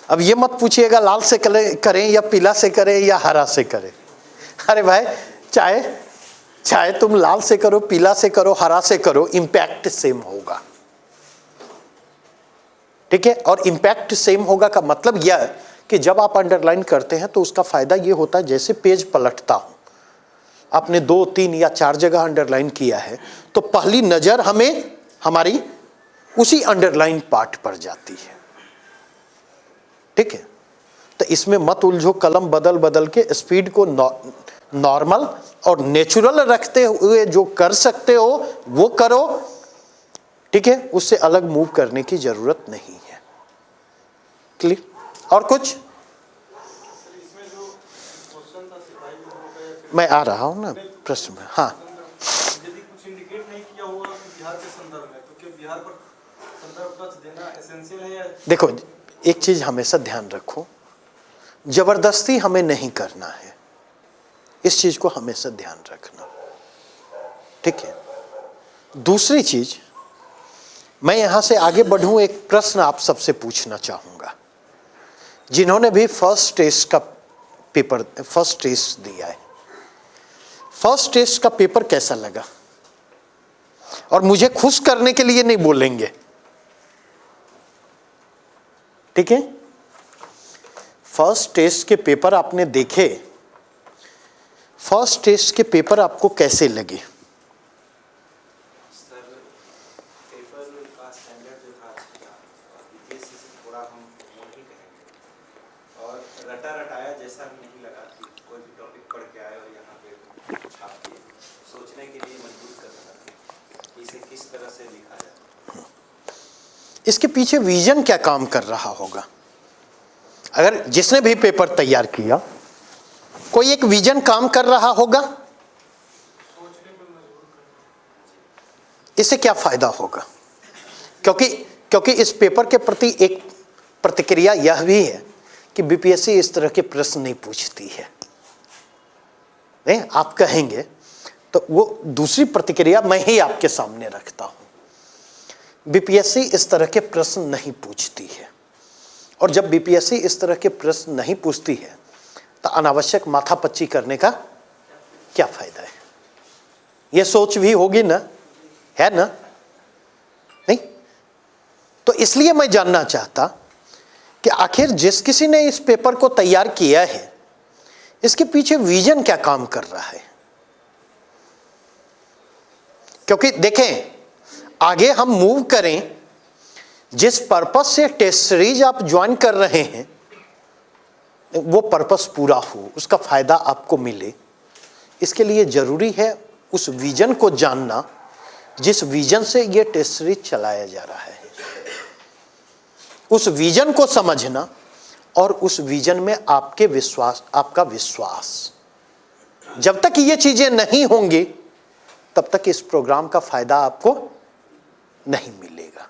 Speaker 1: अब ये मत पूछिएगा लाल से करें या पीला से करें या हरा से करें। अरे भाई, चाहे तुम लाल से करो, पीला से करो, हरा से करो, इंपैक्ट सेम होगा। ठीक है? और इंपैक्ट सेम होगा का मतलब यह है कि जब आप अंडरलाइन करते हैं तो उसका फायदा ये होता है, जैसे पेज पलटता हूं, आपने 2, 3 या 4 जगह अंडरलाइन किया है तो पहली नजर हमें हमारी उसी अंडरलाइन पार्ट पर जाती है। ठीक है? तो इसमें मत उलझो, कलम बदल बदल के स्पीड को नॉर्मल और नेचुरल रखते हुए जो कर सकते हो वो करो। ठीक है? उससे अलग मूव करने की जरूरत नहीं है। क्लियर? और कुछ? मैं आ रहा हूं ना प्रश्न में। हाँ,
Speaker 5: यदि कुछ इंडिकेट नहीं किया हुआ कि बिहार के संदर्भ में, तो क्या बिहार पर संदर्भ टच देना एसेंशियल है? या
Speaker 1: देखो, एक चीज हमेशा ध्यान रखो, जबरदस्ती हमें नहीं करना है। इस चीज को हमेशा ध्यान रखना। ठीक है? दूसरी चीज, मैं यहां से आगे बढ़ूं, एक प्रश्न आप सबसे पूछना चाहूंगा जिन्होंने भी फर्स्ट टेस्ट दिया है। फर्स्ट टेस्ट का पेपर कैसा लगा? और मुझे खुश करने के लिए नहीं बोलेंगे। ठीक है? फर्स्ट टेस्ट के पेपर आपने देखे, फर्स्ट टेस्ट के पेपर आपको कैसे लगे?
Speaker 2: सर पेपर का स्टैंडर्ड जो था बीपीएससी से थोड़ा हम मोटी कहेंगे और रटा रटाया जैसा नहीं लगा कि कोई भी टॉपिक पढ़ के आए और यहाँ पे छाप दिए, सोचने के लिए मजबूर कर रहा था कि इसे किस तरह से लिखा जाए।
Speaker 1: इसके पीछे विजन क्या काम कर रहा होगा? अगर जिसने भी पेपर तैयार किया, कोई एक विजन काम कर रहा होगा। इससे क्या फायदा होगा? क्योंकि इस पेपर के प्रति एक प्रतिक्रिया यह भी है कि बीपीएससी इस तरह के प्रश्न नहीं पूछती है। नहीं, आप कहेंगे तो वो दूसरी प्रतिक्रिया मैं ही आपके सामने रखता हूं। बीपीएससी इस तरह के प्रश्न नहीं पूछती है, और जब बीपीएससी इस तरह के प्रश्न नहीं पूछती है तो अनावश्यक माथापच्ची करने का क्या फायदा है? यह सोच भी होगी ना, है ना? नहीं, तो इसलिए मैं जानना चाहता कि आखिर जिस किसी ने इस पेपर को तैयार किया है, इसके पीछे विजन क्या काम कर रहा है? क्योंकि देखें, आगे हम मूव करें, जिस पर्पस से टेस्ट सीरीज आप ज्वाइन कर रहे हैं वो पर्पस पूरा हो, उसका फायदा आपको मिले, इसके लिए जरूरी है उस विजन को जानना जिस विजन से ये टेस्ट सीरीज चलाया जा रहा है। उस विजन को समझना और उस विजन में आपका विश्वास, जब तक ये चीजें नहीं होंगी तब तक इस प्रोग्राम का फायदा आपको नहीं मिलेगा।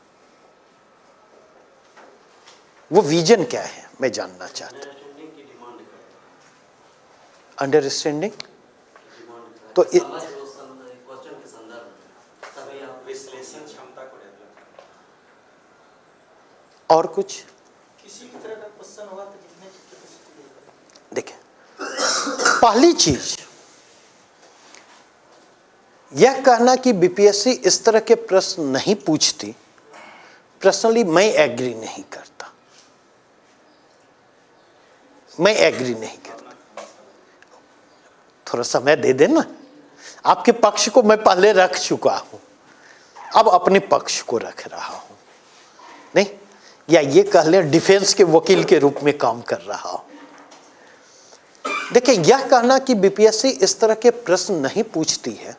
Speaker 1: वो विजन क्या है मैं जानना चाहता हूं। अंडरस्टैंडिंग तो
Speaker 2: विश्लेषण क्षमता को डेवलप।
Speaker 1: और कुछ
Speaker 4: किसी भी तरह का क्वेश्चन होगा तो लिखने की कैपेसिटी होगी।
Speaker 1: देखें, पहली चीज यह कहना कि बीपीएससी इस तरह के प्रश्न नहीं पूछती, पर्सनली मैं एग्री नहीं करता। मैं एग्री नहीं करता। थोड़ा समय दे देना। आपके पक्ष को मैं पहले रख चुका हूं, अब अपने पक्ष को रख रहा हूं। नहीं, या ये कह लें डिफेंस के वकील के रूप में काम कर रहा हूं। देखिए, यह कहना कि बीपीएससी इस तरह के प्रश्न नहीं पूछती है,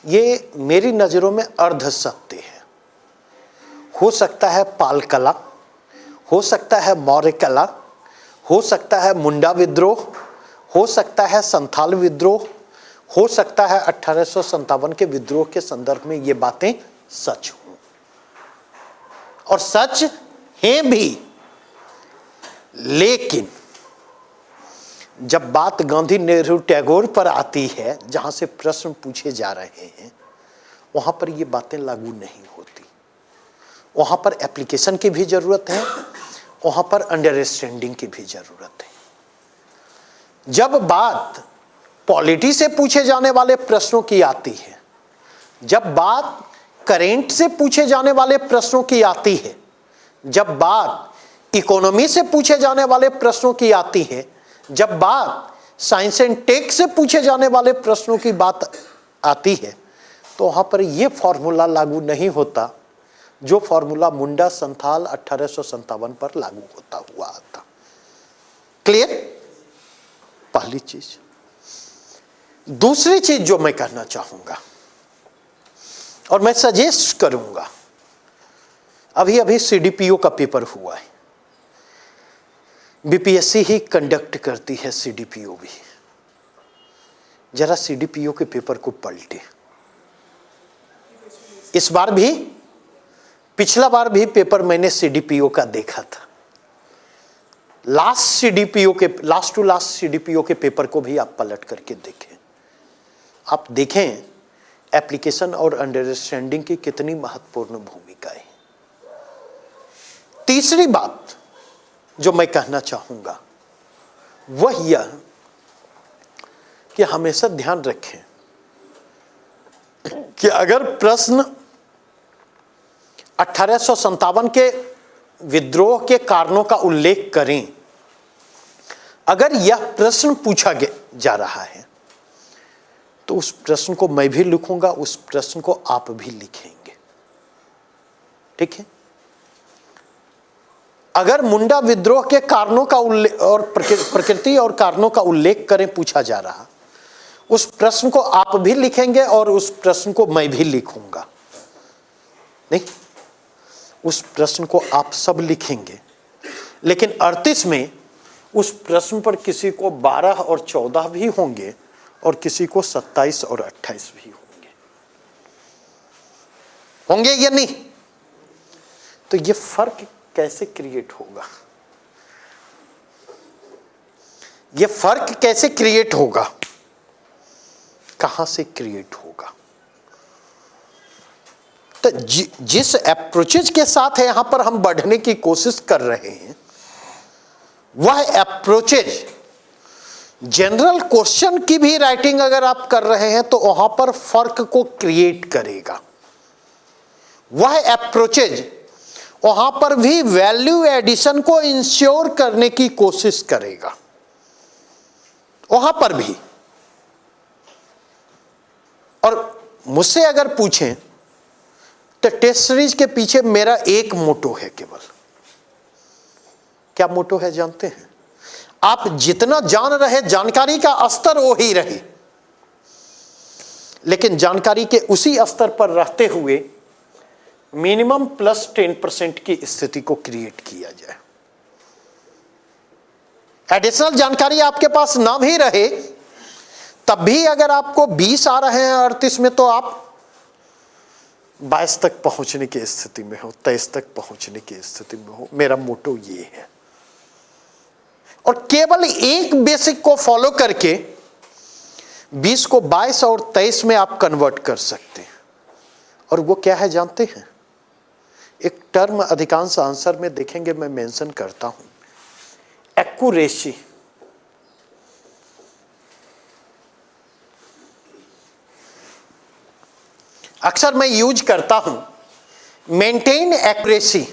Speaker 1: ये मेरी नजरों में अर्ध सत्य है। हो सकता है पाल कला, हो सकता है मौर्य कला, हो सकता है मुंडा विद्रोह, हो सकता है संथाल विद्रोह, हो सकता है 1857 के विद्रोह के संदर्भ में ये बातें सच हों, और सच हैं भी। लेकिन जब बात गांधी, नेहरू, टैगोर पर आती है, जहां से प्रश्न पूछे जा रहे हैं, वहां पर ये बातें लागू नहीं होती। वहां पर एप्लीकेशन की भी जरूरत है, वहां पर अंडरस्टैंडिंग की भी जरूरत है। जब बात पॉलिटी से पूछे जाने वाले प्रश्नों की आती है, जब बात करेंट से पूछे जाने वाले प्रश्नों की आती है, जब बात इकोनॉमी से पूछे जाने वाले प्रश्नों की आती है, जब बात साइंस एंड टेक से पूछे जाने वाले प्रश्नों की बात आती है, तो वहां पर यह फॉर्मूला लागू नहीं होता जो फॉर्मूला मुंडा संथाल 1857 पर लागू होता हुआ था। क्लियर? पहली चीज। दूसरी चीज जो मैं कहना चाहूंगा और मैं सजेस्ट करूंगा, अभी सीडीपीओ का पेपर हुआ है, बीपीएससी ही कंडक्ट करती है सीडीपीओ भी। जरा सीडीपीओ के पेपर को पलटे। इस बार भी, पिछला बार भी पेपर मैंने सीडीपीओ का देखा था। लास्ट टू लास्ट सीडीपीओ के पेपर को भी आप पलट करके देखें। आप देखें एप्लीकेशन और अंडरस्टैंडिंग की कितनी महत्वपूर्ण भूमिका है। तीसरी बात जो मैं कहना चाहूंगा वह यह कि हमेशा ध्यान रखें कि अगर प्रश्न 1857 के विद्रोह के कारणों का उल्लेख करें अगर यह प्रश्न पूछा जा रहा है तो उस प्रश्न को मैं भी लिखूंगा, उस प्रश्न को आप भी लिखेंगे, ठीक है। अगर मुंडा विद्रोह के कारणों का उल्लेख और प्रकृति और कारणों का उल्लेख करें पूछा जा रहा, उस प्रश्न को आप भी लिखेंगे और उस प्रश्न को मैं भी लिखूंगा, नहीं, उस प्रश्न को आप सब लिखेंगे। लेकिन 38 में उस प्रश्न पर किसी को 12 और 14 भी होंगे और किसी को 27 और 28 भी होंगे या नहीं? तो ये फर्क कैसे क्रिएट होगा? ये फर्क कैसे क्रिएट होगा? कहां से क्रिएट होगा? तो जिस अप्रोचेज के साथ है यहां पर हम बढ़ने की कोशिश कर रहे हैं, वह अप्रोचेज जनरल क्वेश्चन की भी राइटिंग अगर आप कर रहे हैं तो वहां पर फर्क को क्रिएट करेगा। वह अप्रोचेज वहां पर भी वैल्यू एडिशन को इंश्योर करने की कोशिश करेगा, वहां पर भी। और मुझसे अगर पूछें तो टेस्ट सीरीज के पीछे मेरा एक मोटो है केवल। क्या मोटो है जानते हैं? आप जितना जान रहे जानकारी का स्तर वो ही रहे, लेकिन जानकारी के उसी स्तर पर रहते हुए मिनिमम प्लस 10% की स्थिति को क्रिएट किया जाए। एडिशनल जानकारी आपके पास ना भी रहे तब भी अगर आपको 20 आ रहे हैं 38 में तो आप 22 तक पहुंचने की स्थिति में हो, 23 तक पहुंचने की स्थिति में हो। मेरा मोटो ये है। और केवल एक बेसिक को फॉलो करके 20 को 22 और 23 में आप कन्वर्ट कर सकते हैं। और वो क्या है जानते हैं? एक टर्म अधिकांश आंसर में देखेंगे मैं मेंशन करता हूं, एक्यूरेसी। अक्सर मैं यूज करता हूं मेंटेन एक्यूरेसी।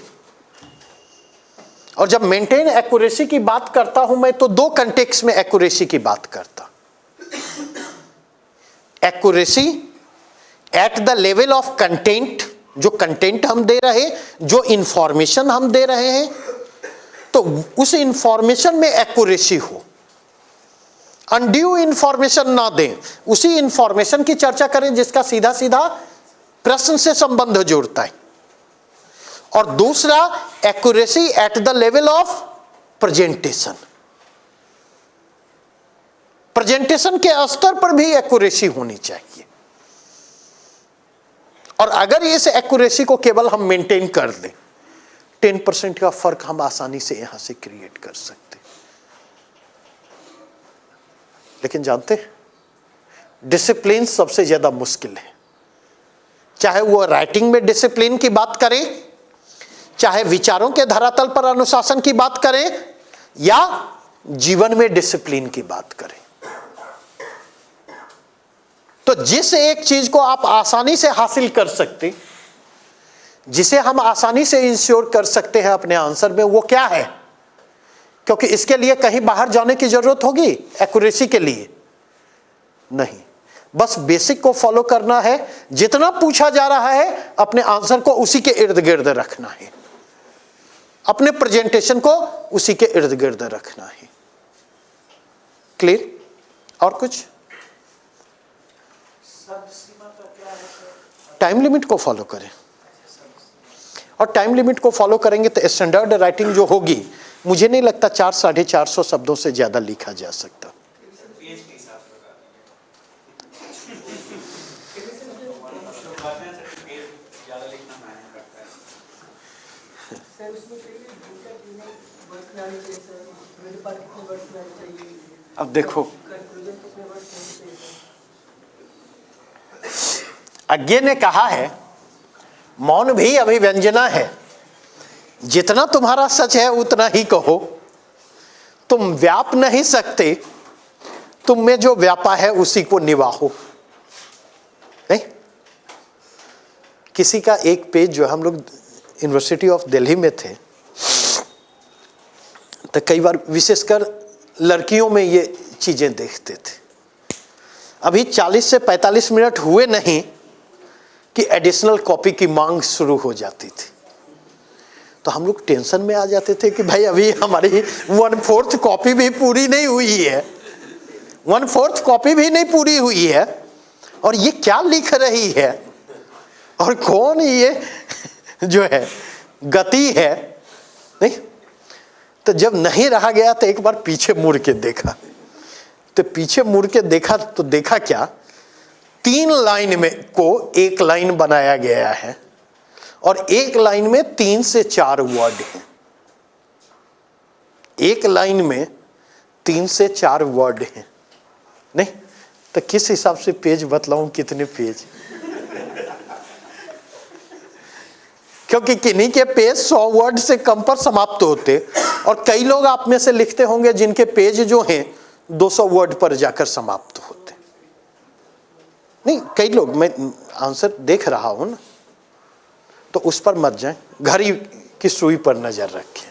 Speaker 1: और जब मेंटेन एक्यूरेसी की बात करता हूं मैं तो दो कंटेक्स्ट में एक्यूरेसी की बात करता। Accuracy at the level of content, जो कंटेंट हम दे रहे, जो इंफॉर्मेशन हम दे रहे हैं, तो उस इंफॉर्मेशन में एक्यूरेसी हो, अनड्यू इंफॉर्मेशन ना दें। उसी इंफॉर्मेशन की चर्चा करें जिसका सीधा सीधा प्रश्न से संबंध जोड़ता है। और दूसरा accuracy at the level of presentation. Presentation के स्तर पर भी एक्यूरेसी होनी चाहिए। और अगर इस एक्यूरेसी को केवल हम मेंटेन कर दें, 10% का फर्क हम आसानी से यहां से क्रिएट कर सकते। लेकिन जानते हैं डिसिप्लिन सबसे ज्यादा मुश्किल है। चाहे वो राइटिंग में डिसिप्लिन की बात करें, चाहे विचारों के धरातल पर अनुशासन की बात करें, या जीवन में डिसिप्लिन की बात करें, तो जिस एक चीज को आप आसानी से हासिल कर सकते, जिसे हम आसानी से इंश्योर कर सकते हैं अपने आंसर में, वो क्या है? क्योंकि इसके लिए कहीं बाहर जाने की जरूरत होगी एक्यूरेसी के लिए? नहीं, बस बेसिक को फॉलो करना है। जितना पूछा जा रहा है अपने आंसर को उसी के इर्द गिर्द रखना है, अपने प्रेजेंटेशन को उसी के इर्द गिर्द रखना है। क्लियर? और कुछ? टाइम लिमिट को फॉलो करें। और टाइम लिमिट को फॉलो करेंगे तो स्टैंडर्ड राइटिंग जो होगी, मुझे नहीं लगता 400-450 शब्दों से ज्यादा लिखा जा सकता। अब देखो, अज्ञे ने कहा है मौन भी अभिव्यंजना है, जितना तुम्हारा सच है उतना ही कहो, तुम व्याप नहीं सकते, तुम में जो व्यापा है उसी को निवाहो। नहीं? किसी का एक पेज जो हम लोग यूनिवर्सिटी ऑफ दिल्ली में थे तो कई बार विशेषकर लड़कियों में ये चीज़ें देखते थे। अभी 40 से 45 मिनट हुए नहीं कि एडिशनल कॉपी की मांग शुरू हो जाती थी। तो हम लोग टेंशन में आ जाते थे कि भाई अभी हमारी 1/4 कॉपी भी पूरी नहीं हुई है, 1/4 कॉपी भी नहीं पूरी हुई है, और ये क्या लिख रही है और कौन ये जो है गति है। नहीं, तो जब नहीं रहा गया तो एक बार पीछे मुड़ के देखा, तो पीछे मुड़ के देखा तो देखा क्या, 3 लाइन में को 1 लाइन बनाया गया है और 1 लाइन में 3 से 4 वर्ड हैं। 1 लाइन में 3 से 4 वर्ड हैं। नहीं तो किस हिसाब से पेज बतलाऊं कितने पेज, क्योंकि किन्हीं के पेज 100 वर्ड से कम पर समाप्त होते, और कई लोग आप में से लिखते होंगे जिनके पेज जो हैं 200 वर्ड पर जाकर समाप्त होते। नहीं, कई लोग, मैं आंसर देख रहा हूं ना, तो उस पर मत जाएं, घड़ी की सुई पर नजर रखें।